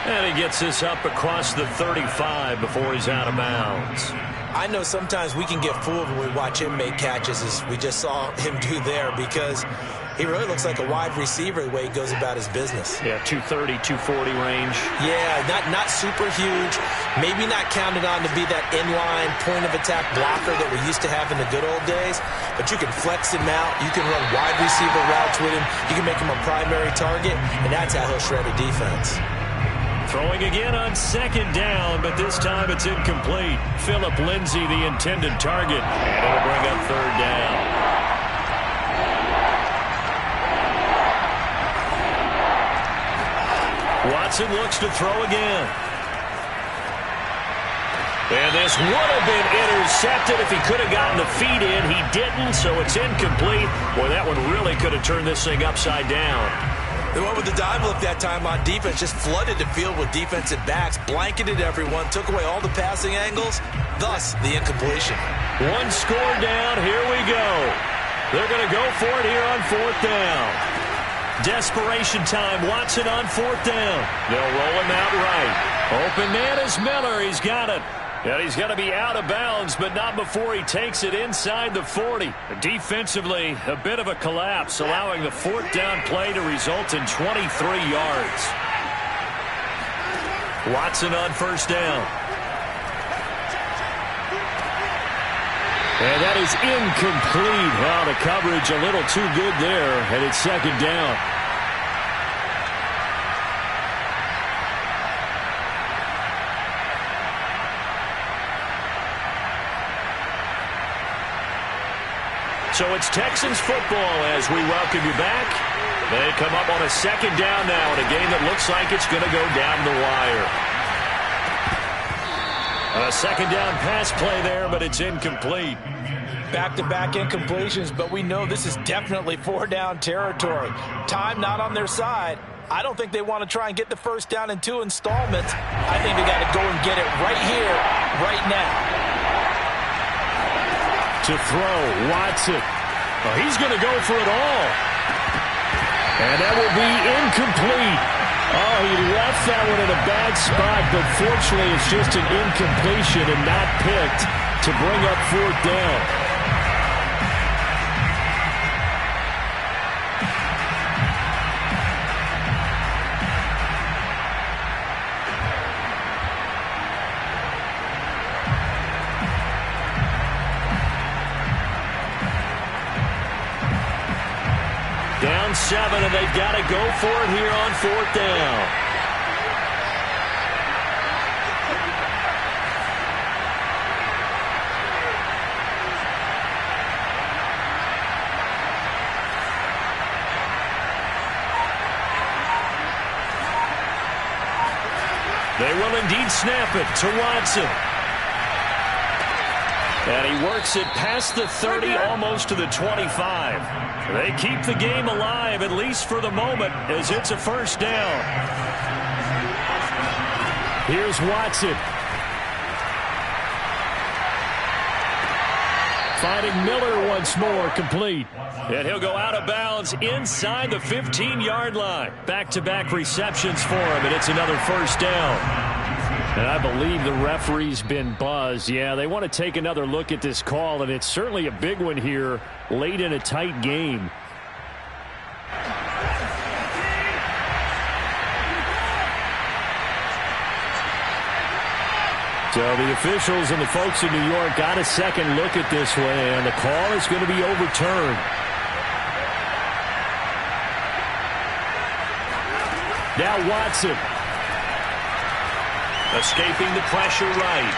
And he gets this up across the 35 before he's out of bounds. I know sometimes we can get fooled when we watch him make catches, as we just saw him do there, because he really looks like a wide receiver the way he goes about his business. Yeah, 230, 240 range. Yeah, not super huge. Maybe not counted on to be that inline point-of-attack blocker that we used to have in the good old days. But you can flex him out. You can run wide receiver routes with him. You can make him a primary target, and that's how he'll shred a defense. Throwing again on 2nd down, but this time it's incomplete. Phillip Lindsay, the intended target, and it'll bring up 3rd down. Watson looks to throw again. And this would have been intercepted if he could have gotten the feet in. He didn't, so it's incomplete. Boy, that one really could have turned this thing upside down. They went with the dive look that time on defense, just flooded the field with defensive backs, blanketed everyone, took away all the passing angles, thus the incompletion. One score down, here we go. They're going to go for it here on 4th down. Desperation time, Watson on 4th down. They'll roll him out right. Open man is Miller, he's got it. And he's going to be out of bounds, but not before he takes it inside the 40. Defensively, a bit of a collapse, allowing the 4th down play to result in 23 yards. Watson on 1st down. And that is incomplete. Wow, the coverage a little too good there, and it's 2nd down. So it's Texans football as we welcome you back. They come up on a 2nd down now in a game that looks like it's going to go down the wire. A 2nd down pass play there, but it's incomplete. Back-to-back incompletions, but we know this is definitely 4-down territory. Time not on their side. I don't think they want to try and get the 1st down in 2 installments. I think they got to go and get it right here, right now. To throw, Watson. Oh, he's going to go for it all. And that will be incomplete. Oh, he left that one in a bad spot, but fortunately it's just an incompletion and not picked to bring up 4th down. Down 7, and they've got to go for it here on 4th down. They will indeed snap it to Watson. And he works it past the 30, almost to the 25. They keep the game alive, at least for the moment, as it's a first down. Here's Watson. Finding Miller once more, complete. And he'll go out of bounds inside the 15-yard line. Back-to-back receptions for him, and it's another first down. And I believe the referee's been buzzed. Yeah, they want to take another look at this call, and it's certainly a big one here late in a tight game. So the officials and the folks in New York got a second look at this one, and the call is going to be overturned. Now Watson. Escaping the pressure right.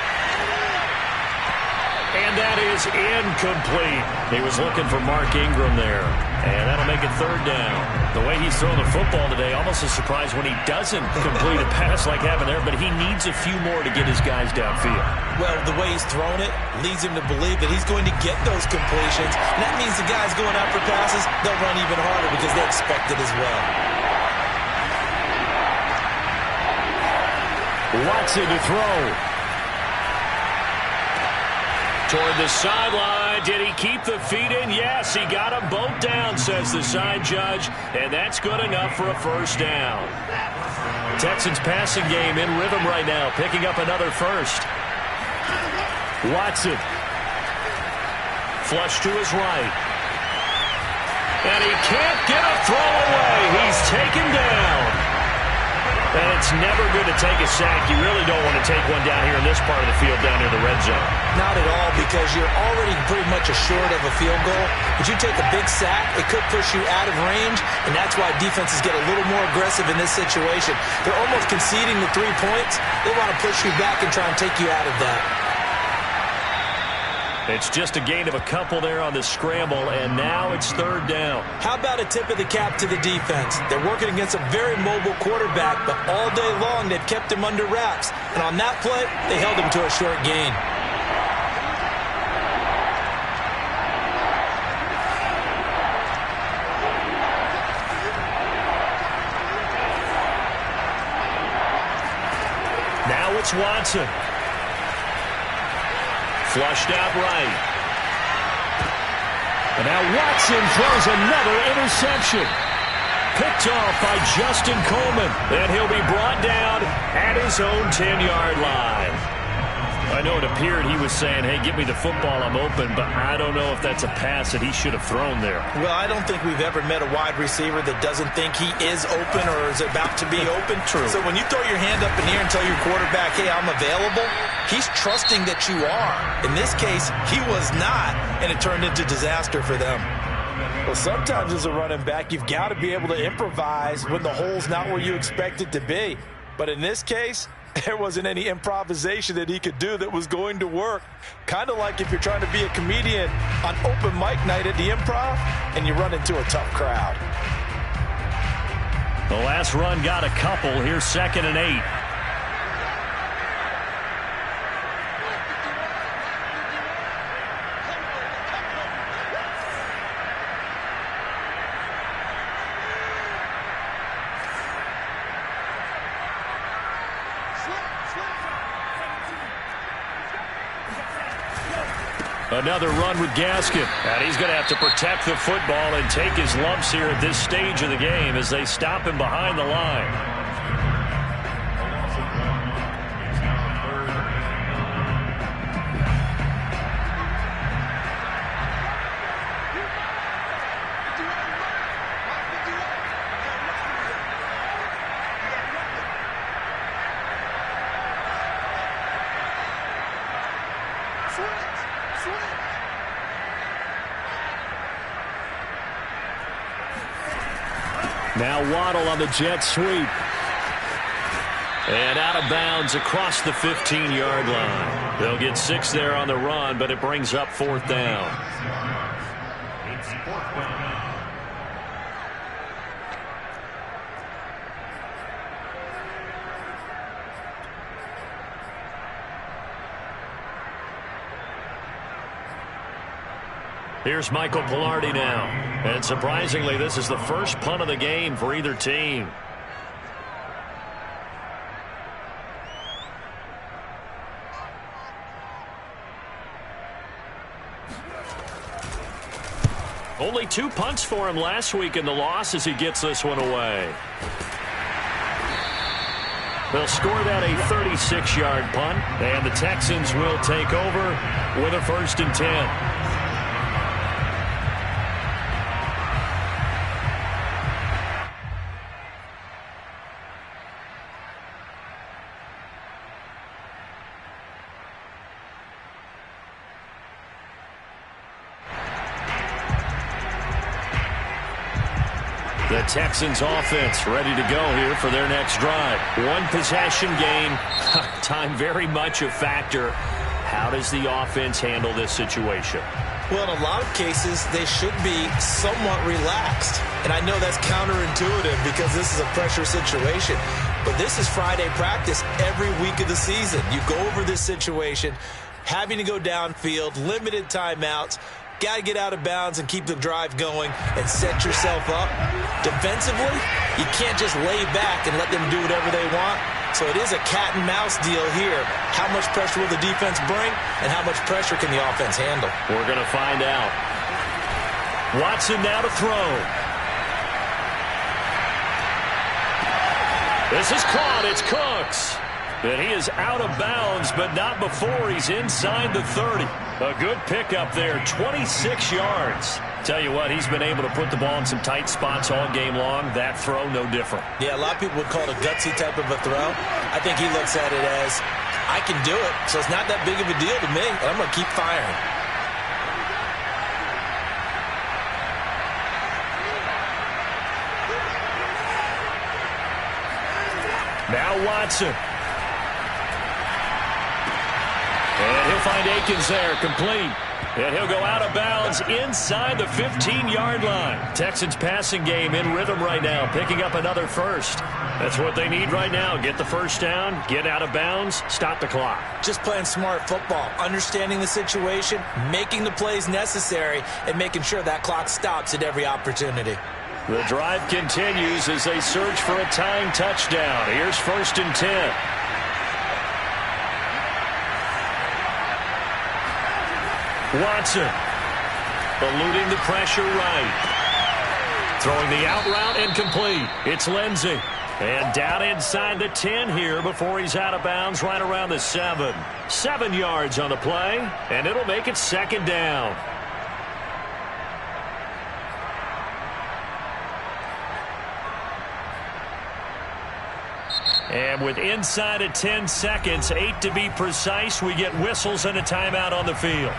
And that is incomplete. He was looking for Mark Ingram there. And that'll make it third down. The way he's throwing the football today, almost a surprise when he doesn't complete a pass like happened there, but he needs a few more to get his guys downfield. Well, the way he's thrown it leads him to believe that he's going to get those completions. And that means the guys going after passes, they'll run even harder because they expect it as well. Watson to throw. Toward the sideline. Did he keep the feet in? Yes, he got them both down, says the side judge. And that's good enough for a first down. Texans passing game in rhythm right now, picking up another first. Watson. Flush to his right. And he can't get a throw away. He's taken down. And it's never good to take a sack. You really don't want to take one down here in this part of the field down near the red zone. Not at all, because you're already pretty much assured of a field goal. But you take a big sack, it could push you out of range, and that's why defenses get a little more aggressive in this situation. They're almost conceding the 3 points. They want to push you back and try and take you out of that. It's just a gain of a couple there on the scramble, and now it's third down. How about a tip of the cap to the defense? They're working against a very mobile quarterback, but all day long they've kept him under wraps. And on that play, they held him to a short gain. Now it's Watson. Flushed out right. And now Watson throws another interception. Picked off by Justin Coleman. And he'll be brought down at his own 10-yard line. I know it appeared he was saying, hey, give me the football, I'm open, but I don't know if that's a pass that he should have thrown there. Well, I don't think we've ever met a wide receiver that doesn't think he is open or is about to be open. True. So when you throw your hand up in the air and tell your quarterback, hey, I'm available, he's trusting that you are. In this case, he was not, and it turned into disaster for them. Well, sometimes as a running back, you've got to be able to improvise when the hole's not where you expect it to be. But in this case, there wasn't any improvisation that he could do that was going to work. Kind of like if you're trying to be a comedian on open mic night at the Improv and you run into a tough crowd. The last run got a couple. Here's 2nd and 8. Another run with Gaskin. And he's going to have to protect the football and take his lumps here at this stage of the game as they stop him behind the line. Now Waddle on the jet sweep. And out of bounds across the 15-yard line. They'll get 6 there on the run, but it brings up 4th down. It's 4th down. Here's Michael Pilardi now. And surprisingly, this is the first punt of the game for either team. Only 2 punts for him last week in the loss as he gets this one away. They'll score that a 36-yard punt, and the Texans will take over with a 1st and 10. The Texans offense ready to go here for their next drive. 1 possession game. Time very much a factor. How does the offense handle this situation? Well, in a lot of cases, they should be somewhat relaxed. And I know that's counterintuitive because this is a pressure situation. But this is Friday practice every week of the season. You go over this situation, having to go downfield, limited timeouts. Got to get out of bounds and keep the drive going and set yourself up. Defensively, you can't just lay back and let them do whatever they want. So it is a cat and mouse deal here. How much pressure will the defense bring and how much pressure can the offense handle? We're going to find out. Watson now to throw. This is caught. It's Cooks. And he is out of bounds, but not before he's inside the 30. A good pickup there, 26 yards. Tell you what, he's been able to put the ball in some tight spots all game long. That throw, no different. Yeah, a lot of people would call it a gutsy type of a throw. I think he looks at it as, I can do it, so it's not that big of a deal to me, and I'm going to keep firing. Now Watson. And he'll find Akins there, complete. And he'll go out of bounds inside the 15-yard line. Texans passing game in rhythm right now, picking up another first. That's what they need right now. Get the first down, get out of bounds, stop the clock. Just playing smart football, understanding the situation, making the plays necessary, and making sure that clock stops at every opportunity. The drive continues as they search for a tying touchdown. Here's 1st and 10. Watson eluding the pressure right. Throwing the out route and complete. It's Lindsey. And down inside the 10 here before he's out of bounds right around the 7. 7 yards on the play, and it'll make it 2nd down. And with inside of 10 seconds, 8 to be precise, we get whistles and a timeout on the field.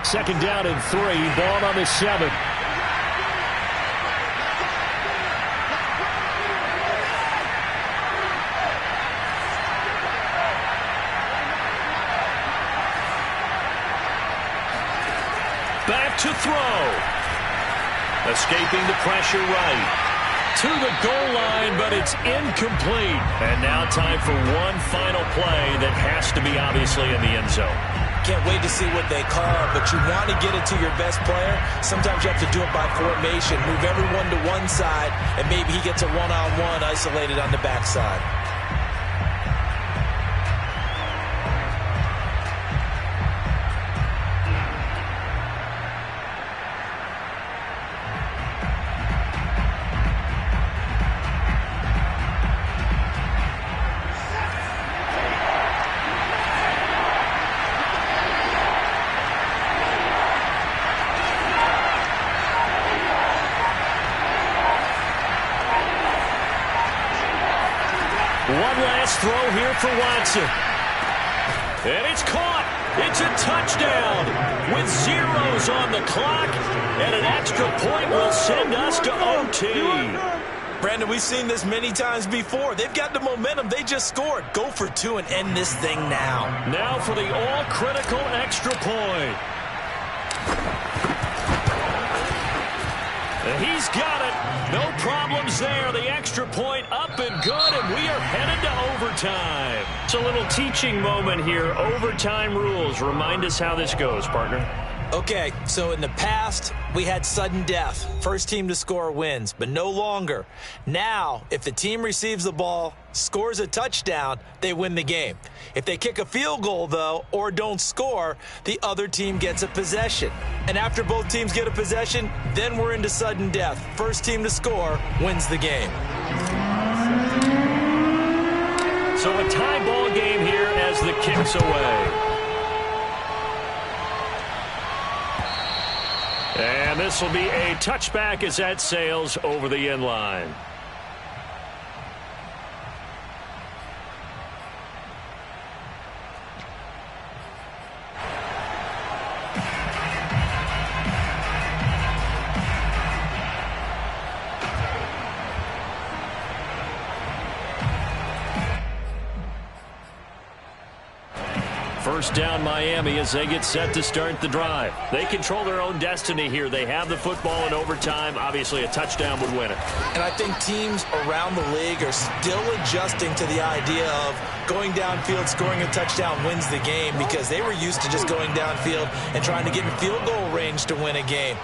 Second down and 3, ball on the 7. Back to throw. Escaping the pressure right. To the goal line, but it's incomplete. And now time for one final play that has to be obviously in the end zone. Can't wait to see what they call, but you want to get it to your best player. Sometimes you have to do it by formation. Move everyone to one side, and maybe he gets a one-on-one isolated on the backside. One last throw here for Watson. And it's caught. It's a touchdown with zeros on the clock. And an extra point will send us to OT. Brandon, we've seen this many times before. They've got the momentum. They just scored. Go for 2 and end this thing now. Now for the all-critical extra point. He's got it. No problems there. The extra point up and good, and we are headed to overtime. It's a little teaching moment here. Overtime rules. Remind us how this goes, partner. Okay, so in the past, we had sudden death. First team to score wins, but no longer. Now, if the team receives the ball, scores a touchdown, they win the game. If they kick a field goal, though, or don't score, the other team gets a possession. And after both teams get a possession, then we're into sudden death. First team to score wins the game. So a tie ball game here as the kick's away. And this will be a touchback as that sails over the end line. First down Miami as they get set to start the drive. They control their own destiny here. They have the football in overtime. Obviously, a touchdown would win it. And I think teams around the league are still adjusting to the idea of going downfield, scoring a touchdown wins the game, because they were used to just going downfield and trying to get in field goal range to win a game.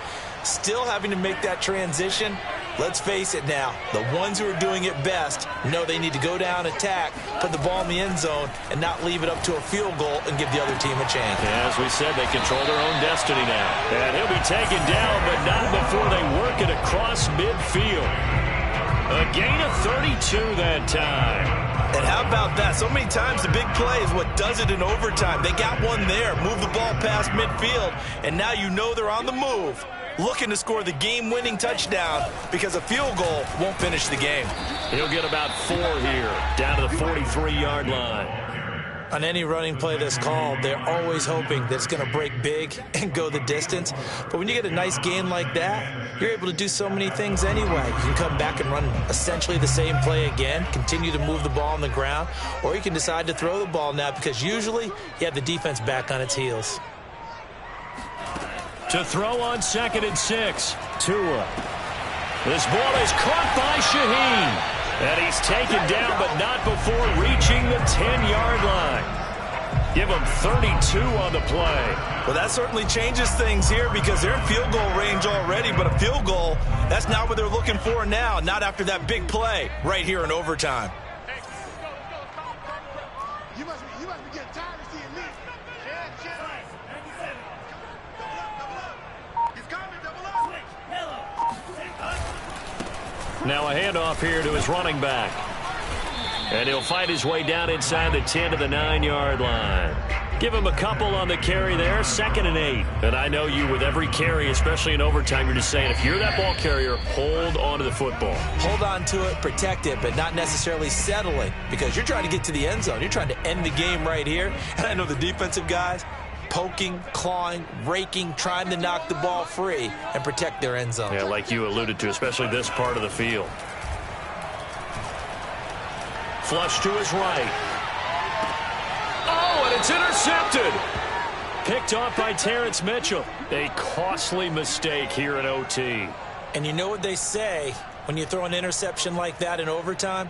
Still having to make that transition. Let's face it now, the ones who are doing it best know they need to go down, attack, put the ball in the end zone, and not leave it up to a field goal and give the other team a chance. Yeah, as we said, they control their own destiny now. And he'll be taken down, but not before they work it across midfield. A gain of 32 that time. And how about that? So many times the big play is what does it in overtime. They got one there, move the ball past midfield, and now you know they're on the move, looking to score the game-winning touchdown, because a field goal won't finish the game. He'll get about 4 here, down to the 43-yard line. On any running play that's called, they're always hoping that it's going to break big and go the distance. But when you get a nice gain like that, you're able to do so many things anyway. You can come back and run essentially the same play again, continue to move the ball on the ground, or you can decide to throw the ball now, because usually you have the defense back on its heels. To throw on 2nd and 6. Tua. This ball is caught by Shaheen. And he's taken down, but not before reaching the 10-yard line. Give him 32 on the play. Well, that certainly changes things here, because they're in field goal range already, but a field goal, that's not what they're looking for now, not after that big play right here in overtime. You must be getting tired of seeing me. Now a handoff here to his running back. And he'll fight his way down inside the 10 to the 9-yard line. Give him a couple on the carry there, 2nd and 8. And I know you, with every carry, especially in overtime, you're just saying, if you're that ball carrier, hold on to the football. Hold on to it, protect it, but not necessarily settling, because you're trying to get to the end zone. You're trying to end the game right here. And I know the defensive guys, poking, clawing, raking, trying to knock the ball free and protect their end zone. Yeah, like you alluded to, especially this part of the field. Flush to his right. Oh, and it's intercepted. Picked off by Terrence Mitchell. A costly mistake here at OT. And you know what they say when you throw an interception like that in overtime?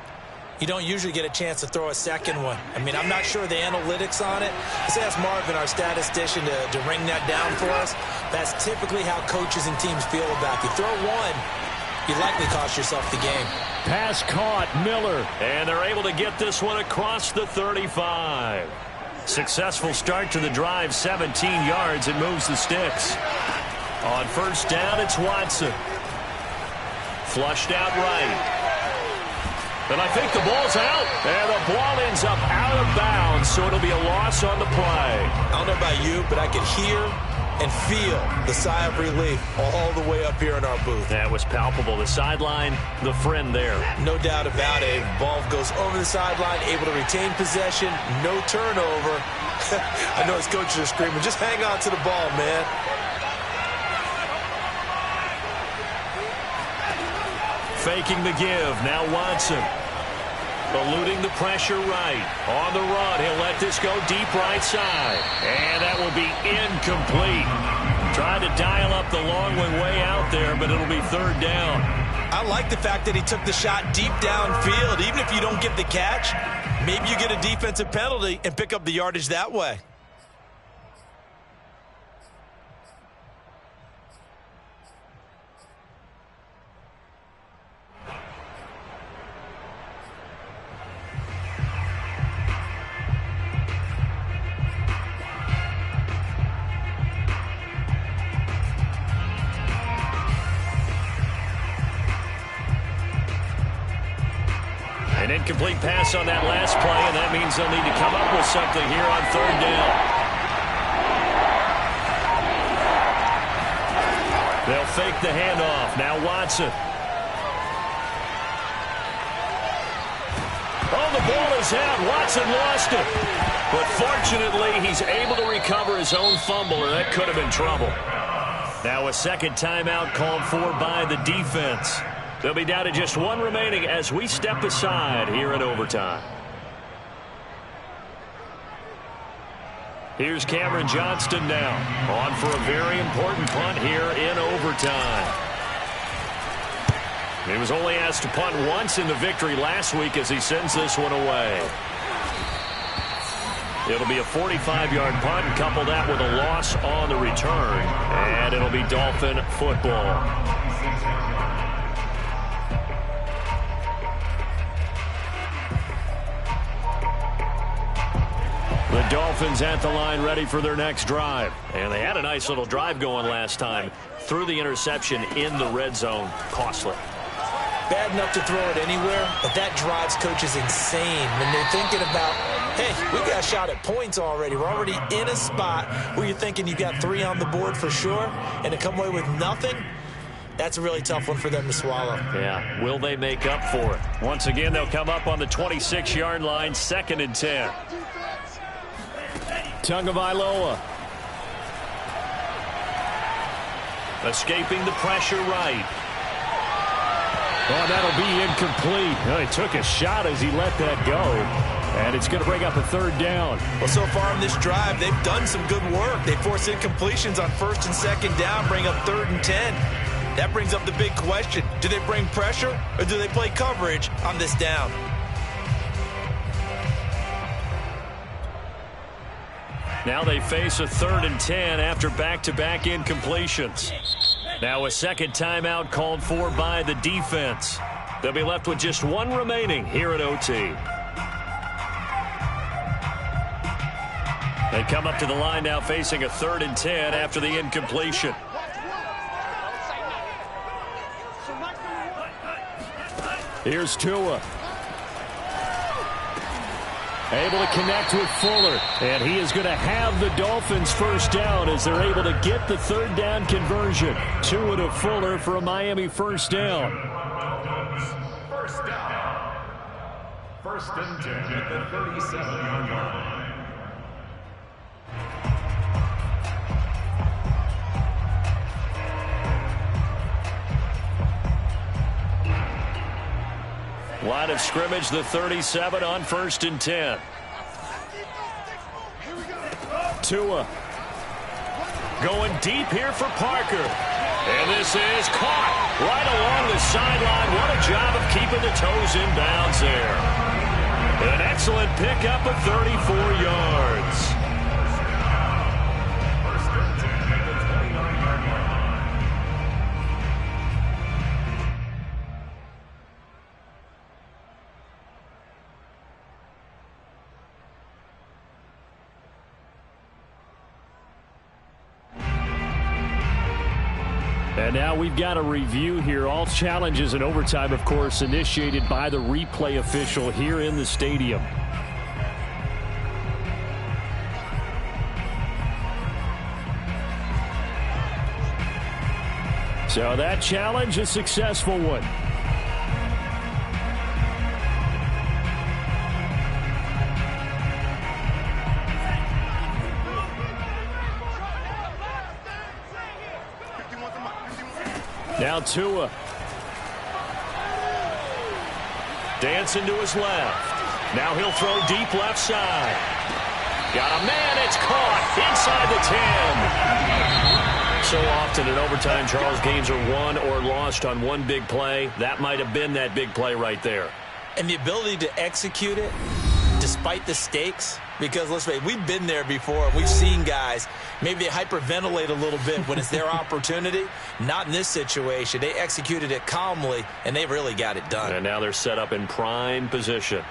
You don't usually get a chance to throw a second one. I mean, I'm not sure the analytics on it. Let's ask Marvin, our statistician, to ring that down for us. That's typically how coaches and teams feel about it. You throw one, you likely cost yourself the game. Pass caught, Miller. And they're able to get this one across the 35. Successful start to the drive, 17 yards. It moves the sticks. On first down, it's Watson. Flushed out right. And I think the ball's out. And the ball ends up out of bounds, so it'll be a loss on the play. I don't know about you, but I could hear and feel the sigh of relief all the way up here in our booth. That was palpable. The sideline, the friend there. No doubt about it. Ball goes over the sideline, able to retain possession, no turnover. I know his coaches are screaming, just hang on to the ball, man. Faking the give. Now Watson. Eluding the pressure right. On the run. He'll let this go deep right side. And that will be incomplete. Tried to dial up the long one way out there, but it'll be third down. I like the fact that he took the shot deep downfield. Even if you don't get the catch, maybe you get a defensive penalty and pick up the yardage that way. An incomplete pass on that last play, and that means they'll need to come up with something here on third down. They'll fake the handoff. Now Watson. Oh, the ball is out. Watson lost it. But fortunately, he's able to recover his own fumble, or that could have been trouble. Now a second timeout called for by the defense. They'll be down to just one remaining as we step aside here in overtime. Here's Cameron Johnston now, on for a very important punt here in overtime. He was only asked to punt once in the victory last week as he sends this one away. It'll be a 45-yard punt, and couple that with a loss on the return, and it'll be Dolphin football. The Dolphins at the line ready for their next drive. And they had a nice little drive going last time. Threw the interception in the red zone. Costly. Bad enough to throw it anywhere, but that drives coaches insane when they're thinking about, hey, we got a shot at points already. We're already in a spot where you're thinking you've got 3 on the board for sure, and to come away with nothing, that's a really tough one for them to swallow. Yeah, will they make up for it? Once again, they'll come up on the 26-yard line, 2nd and 10. Tagovailoa. Escaping the pressure right. Oh, that'll be incomplete. Well, he took a shot as he let that go. And it's going to bring up a third down. Well, so far in this drive, they've done some good work. They force incompletions on 1st and 2nd down, bring up 3rd and 10. That brings up the big question. Do they bring pressure or do they play coverage on this down? Now they face a 3rd and 10 after back-to-back incompletions. Now a second timeout called for by the defense. They'll be left with just one remaining here at OT. They come up to the line now facing a 3rd and 10 after the incompletion. Here's Tua. Able to connect with Fuller. And he is going to have the Dolphins first down as they're able to get the 3rd down conversion. Tua to Fuller for a Miami first down. First down. 1st and 10 at the 37-yard line. Line of scrimmage, the 37 on 1st and 10. Tua. Going deep here for Parker. And this is caught right along the sideline. What a job of keeping the toes in bounds there. An excellent pickup of 34 yards. And now we've got a review here. All challenges in overtime, of course, initiated by the replay official here in the stadium. So that challenge, a successful one. Now Tua. Dancing to his left. Now he'll throw deep left side. Got a man, it's caught inside the 10. So often in overtime, Charles, games are won or lost on one big play. That might have been that big play right there. And the ability to execute it despite the stakes, because let's face it, we've been there before. We've seen guys, maybe they hyperventilate a little bit when it's their opportunity. Not in this situation. They executed it calmly, and they really got it done. And now they're set up in prime position.